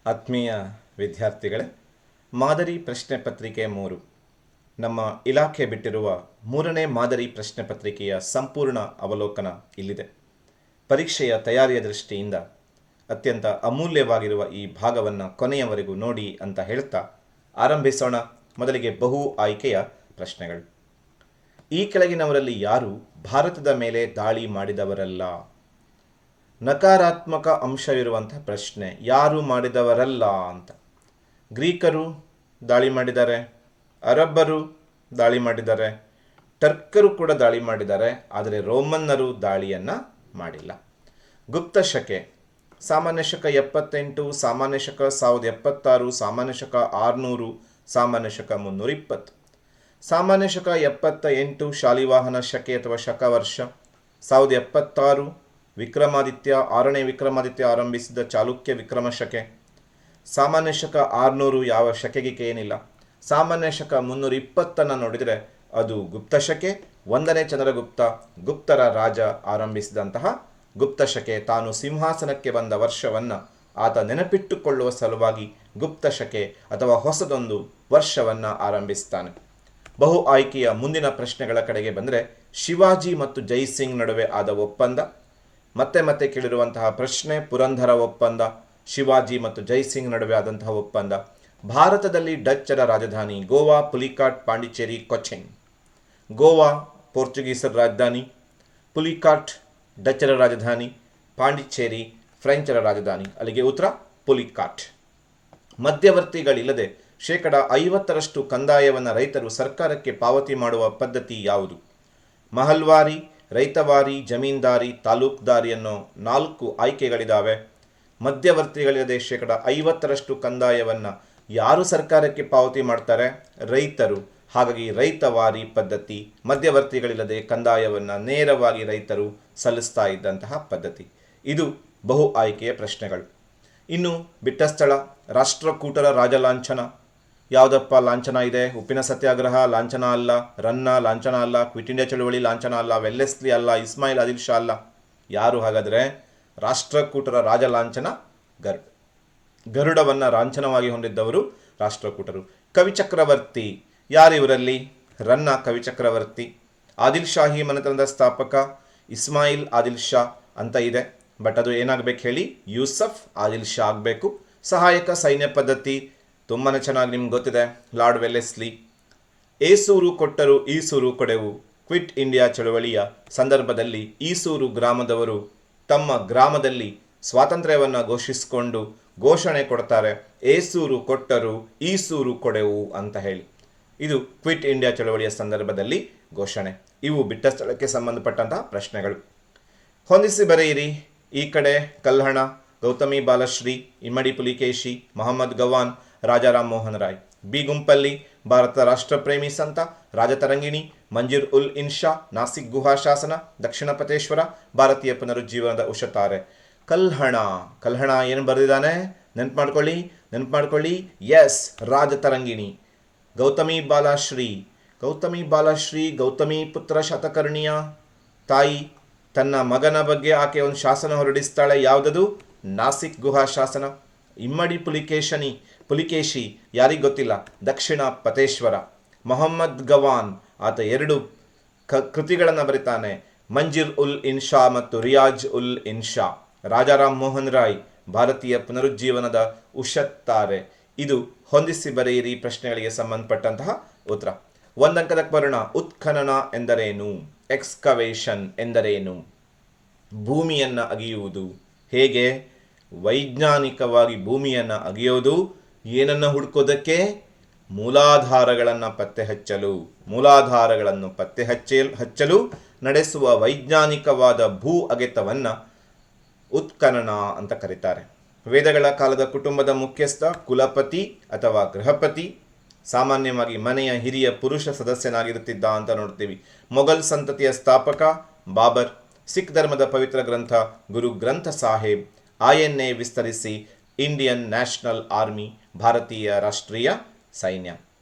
ಆತ್ಮೀಯ ವಿದ್ಯಾರ್ಥಿಗಳೇ, ಮಾದರಿ ಪ್ರಶ್ನೆ ಪತ್ರಿಕೆ 3 ನಮ್ಮ ಇಲಾಖೆ ಬಿಟ್ಟಿರುವ 3ನೇ ಮಾದರಿ ಪ್ರಶ್ನೆ ಪತ್ರಿಕೆಯ ಸಂಪೂರ್ಣ ಅವಲೋಕನ ಇಲ್ಲಿದೆ. ಪರೀಕ್ಷೆಯ ತಯಾರಿಯ ದೃಷ್ಟಿಯಿಂದ ಅತ್ಯಂತ ಅಮೂಲ್ಯವಾಗಿರುವ ಈ ಭಾಗವನ್ನು ಕೊನೆಯವರೆಗೂ ನೋಡಿ ಅಂತ ಹೇಳ್ತಾ ಆರಂಭಿಸೋಣ. ಮೊದಲಿಗೆ ಬಹು ಆಯ್ಕೆಯ ಪ್ರಶ್ನೆಗಳು. ಈ ಕೆಳಗಿನವರಲ್ಲಿ ಯಾರು ಭಾರತದ ಮೇಲೆ ದಾಳಿ ಮಾಡಿದವರಲ್ಲ? ನಕಾರಾತ್ಮಕ ಅಂಶವಿರುವಂಥ ಪ್ರಶ್ನೆ. ಯಾರು ಮಾಡಿದವರಲ್ಲ ಅಂತ. ಗ್ರೀಕರು ದಾಳಿ ಮಾಡಿದ್ದಾರೆ, ಅರಬ್ಬರು ದಾಳಿ ಮಾಡಿದ್ದಾರೆ, ಟರ್ಕರು ಕೂಡ ದಾಳಿ ಮಾಡಿದ್ದಾರೆ, ಆದರೆ ರೋಮನ್ನರು ದಾಳಿಯನ್ನು ಮಾಡಿಲ್ಲ. ಗುಪ್ತ ಶಕೆ ಸಾಮಾನ್ಯ ಶಕ 78, ಸಾಮಾನ್ಯ ಶಕ 1076, ಸಾಮಾನ್ಯ ಶಕ 600, ಸಾಮಾನ್ಯ ಶಕ 320. ಸಾಮಾನ್ಯ ಶಕ 78 ಶಾಲಿವಾಹನ ಶಕೆ ಅಥವಾ ಶಕವರ್ಷ. 1076 ವಿಕ್ರಮಾದಿತ್ಯ, 6ನೇ ವಿಕ್ರಮಾದಿತ್ಯ ಆರಂಭಿಸಿದ ಚಾಲುಕ್ಯ ವಿಕ್ರಮ ಶಕೆ. ಸಾಮಾನ್ಯ ಶಕ 600 ಯಾವ ಶಕೆಗೆ ಏನಿಲ್ಲ. ಸಾಮಾನ್ಯ ಶಕ 320 ನೋಡಿದರೆ ಅದು ಗುಪ್ತ ಶಕೆ. 1ನೇ ಚಂದ್ರಗುಪ್ತ, ಗುಪ್ತರ ರಾಜ ಆರಂಭಿಸಿದಂತಹ ಗುಪ್ತ ಶಕೆ. ತಾನು ಸಿಂಹಾಸನಕ್ಕೆ ಬಂದ ವರ್ಷವನ್ನು ಆತ ನೆನಪಿಟ್ಟುಕೊಳ್ಳುವ ಸಲುವಾಗಿ ಗುಪ್ತ ಶಕೆ ಅಥವಾ ಹೊಸದೊಂದು ವರ್ಷವನ್ನು ಆರಂಭಿಸ್ತಾನೆ. ಬಹು ಆಯ್ಕೆಯ ಮುಂದಿನ ಪ್ರಶ್ನೆಗಳ ಕಡೆಗೆ ಬಂದರೆ, ಶಿವಾಜಿ ಮತ್ತು ಜೈಸಿಂಗ್ ನಡುವೆ ಆದ ಒಪ್ಪಂದ. ಮತ್ತೆ ಕೇಳಿರುವಂತಹ ಪ್ರಶ್ನೆ ಪುರಂದರ ಒಪ್ಪಂದ, ಶಿವಾಜಿ ಮತ್ತು ಜೈಸಿಂಗ್ ನಡುವೆ ಆದಂತಹ ಒಪ್ಪಂದ. ಭಾರತದಲ್ಲಿ ಡಚ್ಚರ ರಾಜಧಾನಿ ಗೋವಾ, ಪುಲಿಕಾಟ್, ಪಾಂಡಿಚೇರಿ, ಕೊಚ್ಚಿನ್. ಗೋವಾ ಪೋರ್ಚುಗೀಸರ ರಾಜಧಾನಿ, ಪುಲಿಕಾಟ್ ಡಚ್ಚರ ರಾಜಧಾನಿ, ಪಾಂಡಿಚೇರಿ ಫ್ರೆಂಚರ ರಾಜಧಾನಿ. ಅಲ್ಲಿಗೆ ಉತ್ತರ ಪುಲಿಕಾಟ್. ಮಧ್ಯವರ್ತಿಗಳಿಲ್ಲದೆ 50% ಕಂದಾಯವನ್ನು ರೈತರು ಸರ್ಕಾರಕ್ಕೆ ಪಾವತಿ ಮಾಡುವ ಪದ್ಧತಿ ಯಾವುದು? ಮಹಲ್ವಾರಿ, ರೈತವಾರಿ, ಜಮೀನ್ದಾರಿ, ತಾಲೂಕ್ದಾರಿ ಅನ್ನೋ 4 ಆಯ್ಕೆಗಳಿದ್ದಾವೆ. ಮಧ್ಯವರ್ತಿಗಳಿಲ್ಲದೆ 50% ಕಂದಾಯವನ್ನು ಯಾರು ಸರ್ಕಾರಕ್ಕೆ ಪಾವತಿ ಮಾಡ್ತಾರೆ? ರೈತರು. ಹಾಗಾಗಿ ರೈತವಾರಿ ಪದ್ಧತಿ, ಮಧ್ಯವರ್ತಿಗಳಿಲ್ಲದೆ ಕಂದಾಯವನ್ನು ನೇರವಾಗಿ ರೈತರು ಸಲ್ಲಿಸ್ತಾ ಇದ್ದಂತಹ ಪದ್ಧತಿ. ಇದು ಬಹು ಆಯ್ಕೆಯ ಪ್ರಶ್ನೆಗಳು. ಇನ್ನು ಬಿಟ್ಟ ಸ್ಥಳ, ರಾಷ್ಟ್ರಕೂಟರ ರಾಜಲಾಂಛನ. ಯಾವುದಪ್ಪ ಲಾಂಛನ ಇದೆ? ಉಪ್ಪಿನ ಸತ್ಯಾಗ್ರಹ ಲಾಂಛನ ಅಲ್ಲ, ರನ್ನ ಲಾಂಛನ ಅಲ್ಲ, ಕ್ವಿಟ್ ಇಂಡಿಯಾ ಚಳುವಳಿ ಲಾಂಛನ ಅಲ್ಲ, ವೆಲ್ಲೆಸ್ಲಿ ಅಲ್ಲ, ಇಸ್ಮಾಯಿಲ್ ಆದಿಲ್ ಶಾ ಅಲ್ಲ. ಯಾರು ಹಾಗಾದರೆ? ರಾಷ್ಟ್ರಕೂಟರ ರಾಜಲಾಂಛನ ಗರುಡವನ್ನು ಲಾಂಛನವಾಗಿ ಹೊಂದಿದ್ದವರು ರಾಷ್ಟ್ರಕೂಟರು. ಕವಿಚಕ್ರವರ್ತಿ ಯಾರಿವರಲ್ಲಿ? ರನ್ನ ಕವಿಚಕ್ರವರ್ತಿ. ಆದಿಲ್ ಶಾಹಿ ಮನೆತನದ ಸ್ಥಾಪಕ ಇಸ್ಮಾಯಿಲ್ ಆದಿಲ್ ಶಾ ಅಂತ ಇದೆ, ಬಟ್ ಅದು ಏನಾಗಬೇಕು ಹೇಳಿ? ಯೂಸಫ್ ಆದಿಲ್ ಶಾ ಆಗಬೇಕು. ಸಹಾಯಕ ಸೈನ್ಯ ಪದ್ಧತಿ ತುಂಬಾ ಚೆನ್ನಾಗಿ ನಿಮ್ಗೆ ಗೊತ್ತಿದೆ, ಲಾರ್ಡ್ ವೆಲ್ಲೆಸ್ಲಿ. ಏಸೂರು ಕೊಟ್ಟರು ಈಸೂರು ಕೊಡೆವು. ಕ್ವಿಟ್ ಇಂಡಿಯಾ ಚಳವಳಿಯ ಸಂದರ್ಭದಲ್ಲಿ ಈಸೂರು ಗ್ರಾಮದವರು ತಮ್ಮ ಗ್ರಾಮದಲ್ಲಿ ಸ್ವಾತಂತ್ರ್ಯವನ್ನು ಘೋಷಿಸಿಕೊಂಡು ಘೋಷಣೆ ಕೊಡ್ತಾರೆ, ಏಸೂರು ಕೊಟ್ಟರು ಈಸೂರು ಕೊಡೆವು ಅಂತ ಹೇಳಿ. ಇದು ಕ್ವಿಟ್ ಇಂಡಿಯಾ ಚಳವಳಿಯ ಸಂದರ್ಭದಲ್ಲಿ ಘೋಷಣೆ. ಇವು ಬಿಟ್ಟ ಸ್ಥಳಕ್ಕೆ ಸಂಬಂಧಪಟ್ಟಂತಹ ಪ್ರಶ್ನೆಗಳು. ಹೊಂದಿಸಿ ಬರೆಯಿರಿ. ಈ ಕಡೆ ಕಲ್ಹಣ, ಗೌತಮಿ ಬಾಲಶ್ರೀ, ಇಮ್ಮಡಿ ಪುಲಿಕೇಶಿ, ಮೊಹಮ್ಮದ್ ಗವಾನ್, ರಾಜಾರಾಮ್ ಮೋಹನ್ ರಾಯ್. ಬಿ ಗುಂಪಲ್ಲಿ ಭಾರತ ರಾಷ್ಟ್ರಪ್ರೇಮಿ ಸಂತ, ರಾಜತರಂಗಿಣಿ, ಮಂಜೀರ್ ಉಲ್ ಇನ್ಶಾ, ನಾಸಿಕ್ ಗುಹಾ ಶಾಸನ, ದಕ್ಷಿಣ ಪತೇಶ್ವರ, ಭಾರತೀಯ ಪುನರುಜ್ಜೀವನದ ಉಷತಾರೆ. ಕಲ್ಹಣ ಏನು ಬರೆದಿದ್ದಾನೆ? ನೆನ್ಪು ಮಾಡ್ಕೊಳ್ಳಿ. ಎಸ್, ರಾಜತರಂಗಿಣಿ. ಗೌತಮಿ ಬಾಲಶ್ರೀ ಗೌತಮಿ ಪುತ್ರ ಶತಕರ್ಣಿಯ ತಾಯಿ. ತನ್ನ ಮಗನ ಬಗ್ಗೆ ಆಕೆ ಒಂದು ಶಾಸನ ಹೊರಡಿಸ್ತಾಳೆ. ಯಾವುದದು? ನಾಸಿಕ್ ಗುಹಾ ಶಾಸನ. ಇಮ್ಮಡಿ ಪುಲಿಕೇಶಿ ಯಾರಿಗೆ ಗೊತ್ತಿಲ್ಲ? ದಕ್ಷಿಣ ಪತೇಶ್ವರ. ಮೊಹಮ್ಮದ್ ಗವಾನ್ ಆತ 2 ಕೃತಿಗಳನ್ನು ಬರೀತಾನೆ, ಮಂಜೀರ್ ಉಲ್ ಇನ್ಶಾ ಮತ್ತು ರಿಯಾಜ್ ಉಲ್ ಇನ್ಶಾ. ರಾಜಾರಾಮ್ ಮೋಹನ್ ರಾಯ್ ಭಾರತೀಯ ಪುನರುಜ್ಜೀವನದ ಉಷತ್ತಾರೆ. ಇದು ಹೊಂದಿಸಿ ಬರೆಯಿರಿ ಪ್ರಶ್ನೆಗಳಿಗೆ ಸಂಬಂಧಪಟ್ಟಂತಹ ಉತ್ತರ. 1 ಅಂಕದಕ್ಕೆ ಬರೋಣ. ಉತ್ಖನನ ಎಂದರೇನು? ಎಕ್ಸ್ಕವೇಷನ್ ಎಂದರೇನು? ಭೂಮಿಯನ್ನು ಅಗೆಯುವುದು. ಹೇಗೆ? ವೈಜ್ಞಾನಿಕವಾಗಿ ಭೂಮಿಯನ್ನು ಅಗೆಯೋದು. ಏನನ್ನು ಹುಡುಕೋದಕ್ಕೆ? ಮೂಲಾಧಾರಗಳನ್ನು ಪತ್ತೆ ಹಚ್ಚಲು ನಡೆಸುವ ವೈಜ್ಞಾನಿಕವಾದ ಭೂ ಅಗೆತವನ್ನು ಉತ್ಖನನ ಅಂತ ಕರೀತಾರೆ. ವೇದಗಳ ಕಾಲದ ಕುಟುಂಬದ ಮುಖ್ಯಸ್ಥ ಕುಲಪತಿ ಅಥವಾ ಗೃಹಪತಿ. ಸಾಮಾನ್ಯವಾಗಿ ಮನೆಯ ಹಿರಿಯ ಪುರುಷ ಸದಸ್ಯನಾಗಿರುತ್ತಿದ್ದ ಅಂತ ನೋಡ್ತೀವಿ. ಮೊಘಲ್ ಸಂತತಿಯ ಸ್ಥಾಪಕ ಬಾಬರ್. ಸಿಖ್ ಧರ್ಮದ ಪವಿತ್ರ ಗ್ರಂಥ ಗುರು ಗ್ರಂಥ ಸಾಹೇಬ್. INA ವಿಸ್ತರಿಸಿ ಇಂಡಿಯನ್ ನ್ಯಾಷನಲ್ ಆರ್ಮಿ, ಭಾರತೀಯ ರಾಷ್ಟ್ರೀಯ ಸೈನ್ಯ.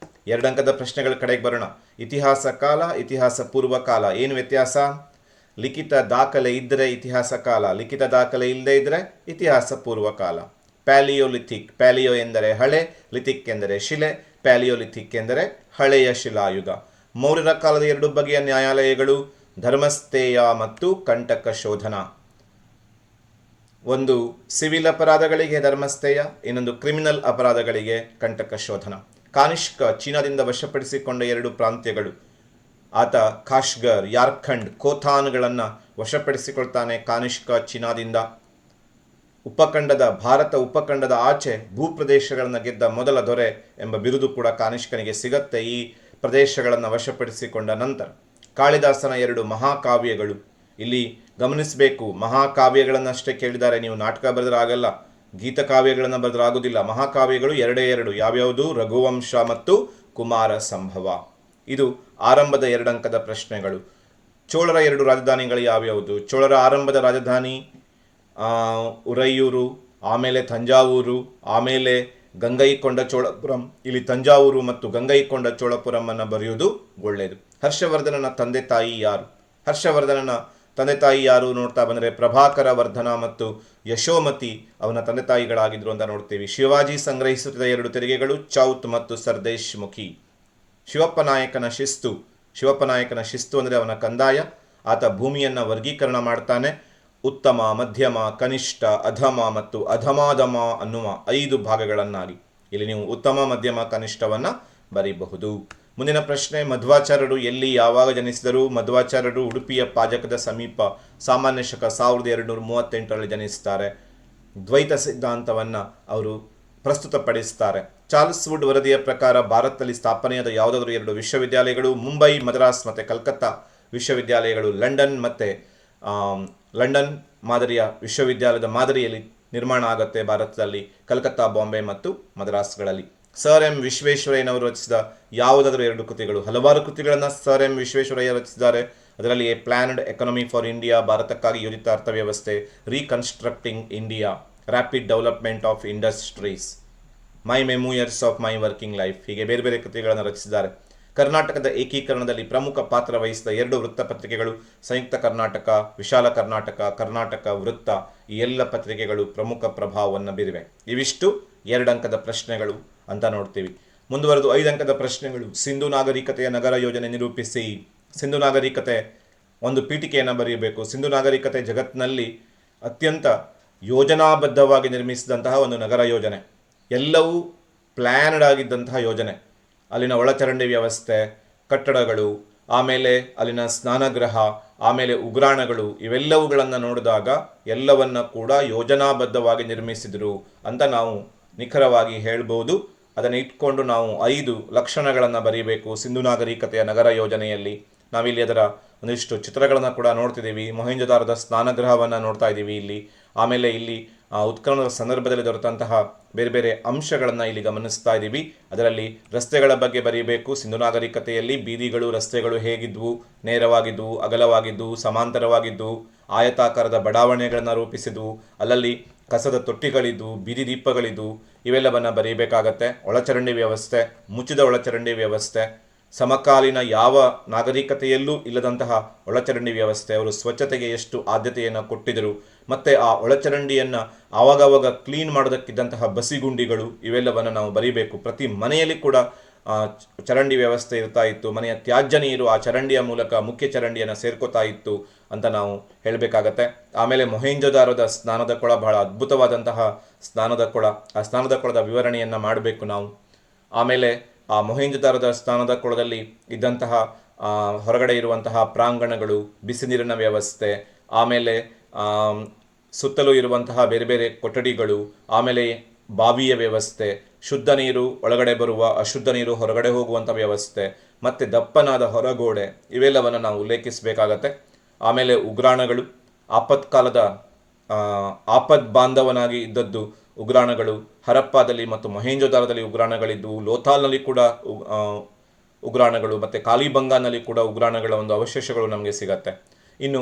2 ಅಂಕದ ಪ್ರಶ್ನೆಗಳ ಕಡೆಗೆ ಬರೋಣ. ಇತಿಹಾಸ ಕಾಲ, ಇತಿಹಾಸ ಪೂರ್ವ ಕಾಲ. ಏನು ವ್ಯತ್ಯಾಸ? ಲಿಖಿತ ದಾಖಲೆ ಇದ್ದರೆ ಇತಿಹಾಸ ಕಾಲ, ಲಿಖಿತ ದಾಖಲೆ ಇಲ್ಲದೇ ಇದ್ದರೆ ಇತಿಹಾಸ ಪೂರ್ವ ಕಾಲ. ಪ್ಯಾಲಿಯೋಲಿಥಿಕ್. ಪ್ಯಾಲಿಯೋ ಎಂದರೆ ಹಳೆ, ಲಿಥಿಕ್ ಎಂದರೆ ಶಿಲೆ, ಪ್ಯಾಲಿಯೋಲಿಥಿಕ್ ಎಂದರೆ ಹಳೆಯ ಶಿಲಾಯುಗ. ಮೌರ್ಯರ ಕಾಲದ 2 ಬಗೆಯ ನ್ಯಾಯಾಲಯಗಳು, ಧರ್ಮಸ್ಥೇಯ ಮತ್ತು ಕಂಟಕ ಶೋಧನ. ಒಂದು ಸಿವಿಲ್ ಅಪರಾಧಗಳಿಗೆ ಧರ್ಮಸ್ಥೇಯ, ಇನ್ನೊಂದು ಕ್ರಿಮಿನಲ್ ಅಪರಾಧಗಳಿಗೆ ಕಂಟಕ ಶೋಧನ. ಕಾನಿಷ್ಕ ಚೀನಾದಿಂದ ವಶಪಡಿಸಿಕೊಂಡ 2 ಪ್ರಾಂತ್ಯಗಳು. ಆತ ಖಾಷ್ಗರ್, ಯಾರ್ಖಂಡ್, ಖೋಥಾನ್ಗಳನ್ನು ವಶಪಡಿಸಿಕೊಳ್ತಾನೆ ಕಾನಿಷ್ಕ ಚೀನಾದಿಂದ. ಭಾರತ ಉಪಖಂಡದ ಆಚೆ ಭೂಪ್ರದೇಶಗಳನ್ನು ಗೆದ್ದ ಮೊದಲ ದೊರೆ ಎಂಬ ಬಿರುದು ಕೂಡ ಕಾನಿಷ್ಕನಿಗೆ ಸಿಗತ್ತೆ ಈ ಪ್ರದೇಶಗಳನ್ನು ವಶಪಡಿಸಿಕೊಂಡ ನಂತರ. ಕಾಳಿದಾಸನ 2 ಮಹಾಕಾವ್ಯಗಳು. ಇಲ್ಲಿ ಗಮನಿಸಬೇಕು, ಮಹಾಕಾವ್ಯಗಳನ್ನಷ್ಟೇ ಕೇಳಿದ್ದಾರೆ, ನೀವು ನಾಟಕ ಬರೆದ್ರೆ ಆಗಲ್ಲ, ಗೀತಕಾವ್ಯಗಳನ್ನು ಬರೆದ್ರೆ ಆಗೋದಿಲ್ಲ. ಮಹಾಕಾವ್ಯಗಳು 2 ಯಾವ್ಯಾವುದು? ರಘುವಂಶ ಮತ್ತು ಕುಮಾರ ಸಂಭವ. ಇದು ಆರಂಭದ 2 ಅಂಕದ ಪ್ರಶ್ನೆಗಳು. ಚೋಳರ 2 ರಾಜಧಾನಿಗಳು ಯಾವ್ಯಾವುದು? ಚೋಳರ ಆರಂಭದ ರಾಜಧಾನಿ ಉರೈಯೂರು, ಆಮೇಲೆ ತಂಜಾವೂರು, ಆಮೇಲೆ ಗಂಗೈಕೊಂಡ ಚೋಳಪುರಂ. ಇಲ್ಲಿ ತಂಜಾವೂರು ಮತ್ತು ಗಂಗೈಕೊಂಡ ಚೋಳಪುರಂ ಅನ್ನು ಬರೆಯುವುದು ಒಳ್ಳೆಯದು. ಹರ್ಷವರ್ಧನನ ತಂದೆ ತಾಯಿ ಯಾರು? ಹರ್ಷವರ್ಧನನ ತಂದೆ ತಾಯಿ ಯಾರು ನೋಡ್ತಾ ಬಂದರೆ ಪ್ರಭಾಕರ ವರ್ಧನ ಮತ್ತು ಯಶೋಮತಿ ಅವನ ತಂದೆ ತಾಯಿಗಳಾಗಿದ್ರು ಅಂತ ನೋಡ್ತೀವಿ. ಶಿವಾಜಿ ಸಂಗ್ರಹಿಸುತ್ತಿದ್ದ 2 ತೆರಿಗೆಗಳು ಚೌತ್ ಮತ್ತು ಸರ್ದೇಶ್ ಮುಖಿ. ಶಿವಪ್ಪ ನಾಯಕನ ಶಿಸ್ತು ಅಂದರೆ ಅವನ ಕಂದಾಯ. ಆತ ಭೂಮಿಯನ್ನು ವರ್ಗೀಕರಣ ಮಾಡ್ತಾನೆ. ಉತ್ತಮ, ಮಧ್ಯಮ, ಕನಿಷ್ಠ, ಅಧಮ ಮತ್ತು ಅಧಮಾಧಮ ಅನ್ನುವ 5 ಭಾಗಗಳನ್ನಾಗಿ. ಇಲ್ಲಿ ನೀವು ಉತ್ತಮ, ಮಧ್ಯಮ, ಕನಿಷ್ಠವನ್ನು ಬರೀಬಹುದು. ಮುಂದಿನ ಪ್ರಶ್ನೆ, ಮಧ್ವಾಚಾರ್ಯರು ಎಲ್ಲಿ ಯಾವಾಗ ಜನಿಸಿದರು? ಮಧ್ವಾಚಾರ್ಯರು ಉಡುಪಿಯ ಪಾಜಕದ ಸಮೀಪ ಸಾಮಾನ್ಯ ಶಕ 1238ರಲ್ಲಿ ಜನಿಸ್ತಾರೆ. ದ್ವೈತ ಸಿದ್ಧಾಂತವನ್ನು ಅವರು ಪ್ರಸ್ತುತಪಡಿಸ್ತಾರೆ. ಚಾರ್ಲ್ಸ್ ವುಡ್ ವರದಿಯ ಪ್ರಕಾರ ಭಾರತದಲ್ಲಿ ಸ್ಥಾಪನೆಯಾದ ಯಾವುದಾದ್ರೂ 2 ವಿಶ್ವವಿದ್ಯಾಲಯಗಳು ಮುಂಬೈ, ಮದ್ರಾಸ್ ಮತ್ತು ಕಲ್ಕತ್ತಾ ವಿಶ್ವವಿದ್ಯಾಲಯಗಳು. ಲಂಡನ್ ಮಾದರಿಯ ವಿಶ್ವವಿದ್ಯಾಲಯದ ಮಾದರಿಯಲ್ಲಿ ನಿರ್ಮಾಣ ಆಗುತ್ತೆ ಭಾರತದಲ್ಲಿ, ಕಲ್ಕತ್ತಾ, ಬಾಂಬೆ ಮತ್ತು ಮದ್ರಾಸ್ಗಳಲ್ಲಿ. ಸರ್ ಎಂ ವಿಶ್ವೇಶ್ವರಯ್ಯನವರು ರಚಿಸಿದ ಯಾವುದಾದ್ರೂ 2 ಕೃತಿಗಳು? ಹಲವಾರು ಕೃತಿಗಳನ್ನು ಸರ್ ಎಂ ವಿಶ್ವೇಶ್ವರಯ್ಯ ರಚಿಸಿದ್ದಾರೆ. ಅದರಲ್ಲಿ a planned economy for India, ಭಾರತಕ್ಕಾಗಿ ಯೋಜಿತ ಅರ್ಥವ್ಯವಸ್ಥೆ, reconstructing India, rapid development of industries, my memoirs of my working life, ಹೀಗೆ ಬೇರೆ ಬೇರೆ ಕೃತಿಗಳನ್ನು ರಚಿಸಿದ್ದಾರೆ. ಕರ್ನಾಟಕದ ಏಕೀಕರಣದಲ್ಲಿ ಪ್ರಮುಖ ಪಾತ್ರ ವಹಿಸಿದ 2 ವೃತ್ತಪತ್ರಿಕೆಗಳು, ಸಂಯುಕ್ತ ಕರ್ನಾಟಕ, ವಿಶಾಲ ಕರ್ನಾಟಕ, ಕರ್ನಾಟಕ ವೃತ್ತ. ಈ ಎಲ್ಲ ಪತ್ರಿಕೆಗಳು ಪ್ರಮುಖ ಪ್ರಭಾವವನ್ನು ಬೀರಿವೆ. ಇವಿಷ್ಟು 2 ಅಂಕದ ಪ್ರಶ್ನೆಗಳು ಅಂತ ನೋಡ್ತೀವಿ. ಮುಂದುವರೆದು 5 ಅಂಕದ ಪ್ರಶ್ನೆಗಳು. ಸಿಂಧು ನಾಗರಿಕತೆಯ ನಗರ ಯೋಜನೆ ನಿರೂಪಿಸಿ. ಸಿಂಧು ನಾಗರಿಕತೆ ಒಂದು ಪೀಠಿಕೆಯನ್ನು ಬರೆಯಬೇಕು. ಸಿಂಧು ನಾಗರಿಕತೆ ಜಗತ್ತಿನಲ್ಲಿ ಅತ್ಯಂತ ಯೋಜನಾಬದ್ಧವಾಗಿ ನಿರ್ಮಿಸಿದಂತಹ ಒಂದು ನಗರ ಯೋಜನೆ. ಎಲ್ಲವೂ ಪ್ಲ್ಯಾನ್ಡ್ ಆಗಿದ್ದಂತಹ ಯೋಜನೆ. ಅಲ್ಲಿನ ಒಳಚರಂಡಿ ವ್ಯವಸ್ಥೆ, ಕಟ್ಟಡಗಳು, ಆಮೇಲೆ ಅಲ್ಲಿನ ಸ್ನಾನಗೃಹ, ಆಮೇಲೆ ಉಗ್ರಾಣಗಳು, ಇವೆಲ್ಲವುಗಳನ್ನು ನೋಡಿದಾಗ ಎಲ್ಲವನ್ನ ಕೂಡ ಯೋಜನಾಬದ್ಧವಾಗಿ ನಿರ್ಮಿಸಿದರು ಅಂತ ನಾವು ನಿಖರವಾಗಿ ಹೇಳ್ಬೋದು. ಅದನ್ನು ಇಟ್ಕೊಂಡು ನಾವು 5 ಲಕ್ಷಣಗಳನ್ನು ಬರೀಬೇಕು ಸಿಂಧು ನಾಗರಿಕತೆಯ ನಗರ ಯೋಜನೆಯಲ್ಲಿ. ನಾವಿಲ್ಲಿ ಅದರ ಒಂದಿಷ್ಟು ಚಿತ್ರಗಳನ್ನು ಕೂಡ ನೋಡ್ತಿದ್ದೀವಿ. ಮೊಹೆಂಜೊದಾರದ ಸ್ನಾನಗೃಹವನ್ನು ನೋಡ್ತಾ ಇದ್ದೀವಿ ಇಲ್ಲಿ. ಆಮೇಲೆ ಇಲ್ಲಿ ಉತ್ಖನನದ ಸಂದರ್ಭದಲ್ಲಿ ದೊರೆತಂತಹ ಬೇರೆ ಬೇರೆ ಅಂಶಗಳನ್ನು ಇಲ್ಲಿ ಗಮನಿಸ್ತಾ ಇದ್ದೀವಿ. ಅದರಲ್ಲಿ ರಸ್ತೆಗಳ ಬಗ್ಗೆ ಬರೀಬೇಕು. ಸಿಂಧು ನಾಗರಿಕತೆಯಲ್ಲಿ ಬೀದಿಗಳು, ರಸ್ತೆಗಳು ಹೇಗಿದ್ವು? ನೇರವಾಗಿದ್ವು, ಅಗಲವಾಗಿದ್ವು, ಸಮಾಂತರವಾಗಿದ್ವು, ಆಯತಾಕಾರದ ಬಡಾವಣೆಗಳನ್ನು ರೂಪಿಸಿದ್ವು, ಅಲ್ಲಲ್ಲಿ ಕಸದ ತೊಟ್ಟಿಗಳಿದ್ವು, ಬೀದಿ ದೀಪಗಳಿದ್ವು, ಇವೆಲ್ಲವನ್ನು ಬರೀಬೇಕಾಗತ್ತೆ. ಒಳಚರಂಡಿ ವ್ಯವಸ್ಥೆ, ಮುಚ್ಚಿದ ಒಳಚರಂಡಿ ವ್ಯವಸ್ಥೆ, ಸಮಕಾಲೀನ ಯಾವ ನಾಗರಿಕತೆಯಲ್ಲೂ ಇಲ್ಲದಂತಹ ಒಳಚರಂಡಿ ವ್ಯವಸ್ಥೆ, ಅವರು ಸ್ವಚ್ಛತೆಗೆ ಎಷ್ಟು ಆದ್ಯತೆಯನ್ನು ಕೊಟ್ಟಿದ್ದರು, ಮತ್ತು ಆ ಒಳಚರಂಡಿಯನ್ನು ಆವಾಗವಾಗ ಕ್ಲೀನ್ ಮಾಡೋದಕ್ಕಿದ್ದಂತಹ ಬಸಿಗುಂಡಿಗಳು, ಇವೆಲ್ಲವನ್ನು ನಾವು ಬರೀಬೇಕು. ಪ್ರತಿ ಮನೆಯಲ್ಲಿ ಕೂಡ ಚರಂಡಿ ವ್ಯವಸ್ಥೆ ಇರ್ತಾ ಇತ್ತು. ಮನೆಯ ತ್ಯಾಜ್ಯ ನೀರು ಆ ಚರಂಡಿಯ ಮೂಲಕ ಮುಖ್ಯ ಚರಂಡಿಯನ್ನು ಸೇರ್ಕೋತಾ ಇತ್ತು ಅಂತ ನಾವು ಹೇಳಬೇಕಾಗತ್ತೆ. ಆಮೇಲೆ ಮೊಹೆಂಜೊದಾರೋದ ಸ್ನಾನದ ಕೊಳ ಬಹಳ ಅದ್ಭುತವಾದಂತಹ ಸ್ನಾನದ ಕೊಳ. ಆ ಸ್ನಾನದ ಕೊಳದ ವಿವರಣೆಯನ್ನು ಮಾಡಬೇಕು ನಾವು. ಆಮೇಲೆ ಆ ಮೊಹೆಂಜೊದಾರೋದ ಸ್ನಾನದ ಕೊಳದಲ್ಲಿ ಇದ್ದಂತಹ ಹೊರಗಡೆ ಇರುವಂತಹ ಪ್ರಾಂಗಣಗಳು, ಬಿಸಿ ನೀರಿನ ವ್ಯವಸ್ಥೆ, ಆಮೇಲೆ ಸುತ್ತಲೂ ಇರುವಂತಹ ಬೇರೆ ಬೇರೆ ಕೊಠಡಿಗಳು, ಆಮೇಲೆ ಬಾವಿಯ ವ್ಯವಸ್ಥೆ, ಶುದ್ಧ ನೀರು ಒಳಗಡೆ ಬರುವ, ಅಶುದ್ಧ ನೀರು ಹೊರಗಡೆ ಹೋಗುವಂಥ ವ್ಯವಸ್ಥೆ, ಮತ್ತು ದಪ್ಪನಾದ ಹೊರಗೋಡೆ, ಇವೆಲ್ಲವನ್ನು ನಾವು ಉಲ್ಲೇಖಿಸಬೇಕಾಗತ್ತೆ. ಆಮೇಲೆ ಉಗ್ರಾಣಗಳು, ಆಪತ್ಕಾಲದ ಆಪದ್ ಬಾಂಧವನಾಗಿ ಇದ್ದದ್ದು ಉಗ್ರಾಣಗಳು. ಹರಪ್ಪಾದಲ್ಲಿ ಮತ್ತು ಮೊಹೆಂಜೊದಾರದಲ್ಲಿ ಉಗ್ರಾಣಗಳಿದ್ದವು. ಲೋಥಾಲ್ನಲ್ಲಿ ಕೂಡ ಉಗ್ರಾಣಗಳು, ಮತ್ತು ಕಾಲಿಬಂಗಾನಲ್ಲಿ ಕೂಡ ಉಗ್ರಾಣಗಳ ಒಂದು ಅವಶೇಷಗಳು ನಮಗೆ ಸಿಗತ್ತೆ. ಇನ್ನು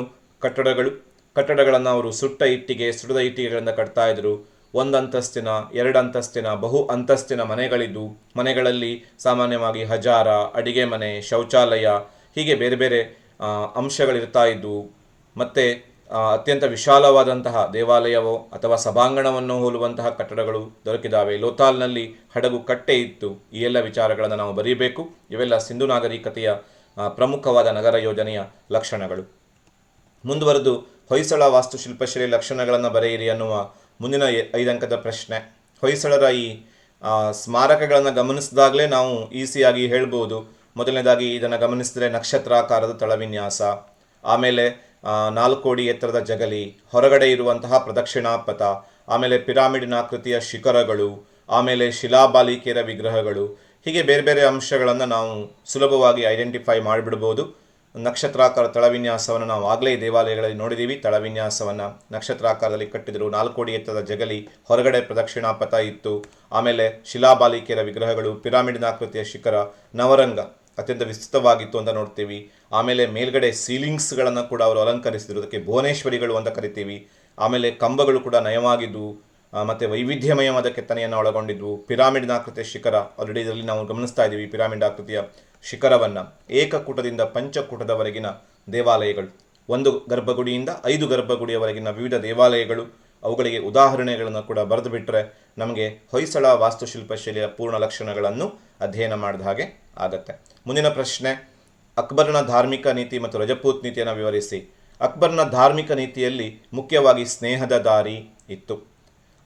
ಕಟ್ಟಡಗಳನ್ನು ಅವರು ಸುಟ್ಟ ಇಟ್ಟಿಗೆ, ಸುಡದ ಇಟ್ಟಿಗೆಗಳಿಂದ ಕಟ್ತಾ ಇದ್ರು. 1 ಅಂತಸ್ತಿನ, 2 ಅಂತಸ್ತಿನ, ಬಹು ಅಂತಸ್ತಿನ ಮನೆಗಳಿದ್ದು, ಮನೆಗಳಲ್ಲಿ ಸಾಮಾನ್ಯವಾಗಿ ಹಜಾರ, ಅಡಿಗೆ ಮನೆ, ಶೌಚಾಲಯ, ಹೀಗೆ ಬೇರೆ ಬೇರೆ ಅಂಶಗಳಿರ್ತಾ ಇದ್ವು. ಮತ್ತು ಅತ್ಯಂತ ವಿಶಾಲವಾದಂತಹ ದೇವಾಲಯವೋ ಅಥವಾ ಸಭಾಂಗಣವನ್ನು ಹೋಲುವಂತಹ ಕಟ್ಟಡಗಳು ದೊರಕಿದಾವೆ. ಲೋಥಾಲ್ನಲ್ಲಿ ಹಡಗು ಕಟ್ಟೆ ಇತ್ತು. ಈ ಎಲ್ಲ ವಿಚಾರಗಳನ್ನು ನಾವು ಬರೀಬೇಕು. ಇವೆಲ್ಲ ಸಿಂಧು ನಾಗರಿಕತೆಯ ಪ್ರಮುಖವಾದ ನಗರ ಯೋಜನೆಯ ಲಕ್ಷಣಗಳು. ಮುಂದುವರೆದು ಹೊಯ್ಸಳ ವಾಸ್ತುಶಿಲ್ಪಶೈಲಿ ಲಕ್ಷಣಗಳನ್ನು ಬರೆಯಿರಿ ಅನ್ನುವ ಮುಂದಿನ 5 ಅಂಕದ ಪ್ರಶ್ನೆ. ಹೊಯ್ಸಳರ ಈ ಸ್ಮಾರಕಗಳನ್ನು ಗಮನಿಸಿದಾಗಲೇ ನಾವು ಈಸಿಯಾಗಿ ಹೇಳ್ಬೋದು. ಮೊದಲನೇದಾಗಿ ಇದನ್ನು ಗಮನಿಸಿದರೆ ನಕ್ಷತ್ರಾಕಾರದ ತಳವಿನ್ಯಾಸ, ಆಮೇಲೆ 4 ಅಡಿ ಎತ್ತರದ ಜಗಲಿ, ಹೊರಗಡೆ ಇರುವಂತಹ ಪ್ರದಕ್ಷಿಣಾಪಥ, ಆಮೇಲೆ ಪಿರಾಮಿಡಿನಾಕೃತಿಯ ಶಿಖರಗಳು, ಆಮೇಲೆ ಶಿಲಾಬಾಲಿಕೆಯರ ವಿಗ್ರಹಗಳು, ಹೀಗೆ ಬೇರೆ ಬೇರೆ ಅಂಶಗಳನ್ನು ನಾವು ಸುಲಭವಾಗಿ ಐಡೆಂಟಿಫೈ ಮಾಡಿಬಿಡ್ಬೋದು. ನಕ್ಷತ್ರಾಕಾರ ತಳವಿನ್ಯಾಸವನ್ನು ನಾವು ಆಗಲೇ ದೇವಾಲಯಗಳಲ್ಲಿ ನೋಡಿದ್ದೀವಿ. ತಳವಿನ್ಯಾಸವನ್ನು ನಕ್ಷತ್ರಾಕಾರದಲ್ಲಿ ಕಟ್ಟಿದರು. 4 ಅಡಿ ಎತ್ತರದ ಜಗಲಿ, ಹೊರಗಡೆ ಪ್ರದಕ್ಷಿಣಾಪಥ ಇತ್ತು, ಆಮೇಲೆ ಶಿಲಾಬಾಲಿಕೆಯರ ವಿಗ್ರಹಗಳು, ಪಿರಾಮಿಡಿನಾಕೃತಿಯ ಶಿಖರ, ನವರಂಗ ಅತ್ಯಂತ ವಿಸ್ತೃತವಾಗಿತ್ತು ಅಂತ ನೋಡ್ತೀವಿ. ಆಮೇಲೆ ಮೇಲ್ಗಡೆ ಸೀಲಿಂಗ್ಸ್ಗಳನ್ನು ಕೂಡ ಅವರು ಅಲಂಕರಿಸಿದರು, ಅದಕ್ಕೆ ಭುವನೇಶ್ವರಿಗಳು ಅಂತ ಕರಿತೀವಿ. ಆಮೇಲೆ ಕಂಬಗಳು ಕೂಡ ನಯವಾಗಿದ್ದವು ಮತ್ತು ವೈವಿಧ್ಯಮಯವಾದ ಕೆತ್ತನೆಯನ್ನು ಒಳಗೊಂಡಿದ್ವು. ಪಿರಾಮಿಡಿನಾಕೃತಿಯ ಶಿಖರ ಆಲ್ರೆಡಿ ಇದರಲ್ಲಿ ನಾವು ಗಮನಿಸ್ತಾ ಇದ್ದೀವಿ. ಪಿರಾಮಿಡ್ ಆಕೃತಿಯ ಶಿಖರವನ್ನು ಏಕಕೂಟದಿಂದ ಪಂಚಕೂಟದವರೆಗಿನ ದೇವಾಲಯಗಳು, 1 ಗರ್ಭಗುಡಿಯಿಂದ 5 ಗರ್ಭಗುಡಿಯವರೆಗಿನ ವಿವಿಧ ದೇವಾಲಯಗಳು, ಅವುಗಳಿಗೆ ಉದಾಹರಣೆಗಳನ್ನು ಕೂಡ ಬರೆದು ಬಿಟ್ಟರೆ ನಮಗೆ ಹೊಯ್ಸಳ ವಾಸ್ತುಶಿಲ್ಪ ಶೈಲಿಯ ಪೂರ್ಣ ಲಕ್ಷಣಗಳನ್ನು ಅಧ್ಯಯನ ಮಾಡಿದ ಹಾಗೆ ಆಗತ್ತೆ. ಮುಂದಿನ ಪ್ರಶ್ನೆ, ಅಕ್ಬರ್ನ ಧಾರ್ಮಿಕ ನೀತಿ ಮತ್ತು ರಜಪೂತ್ ನೀತಿಯನ್ನು ವಿವರಿಸಿ. ಅಕ್ಬರ್ನ ಧಾರ್ಮಿಕ ನೀತಿಯಲ್ಲಿ ಮುಖ್ಯವಾಗಿ ಸ್ನೇಹದ ದಾರಿ ಇತ್ತು.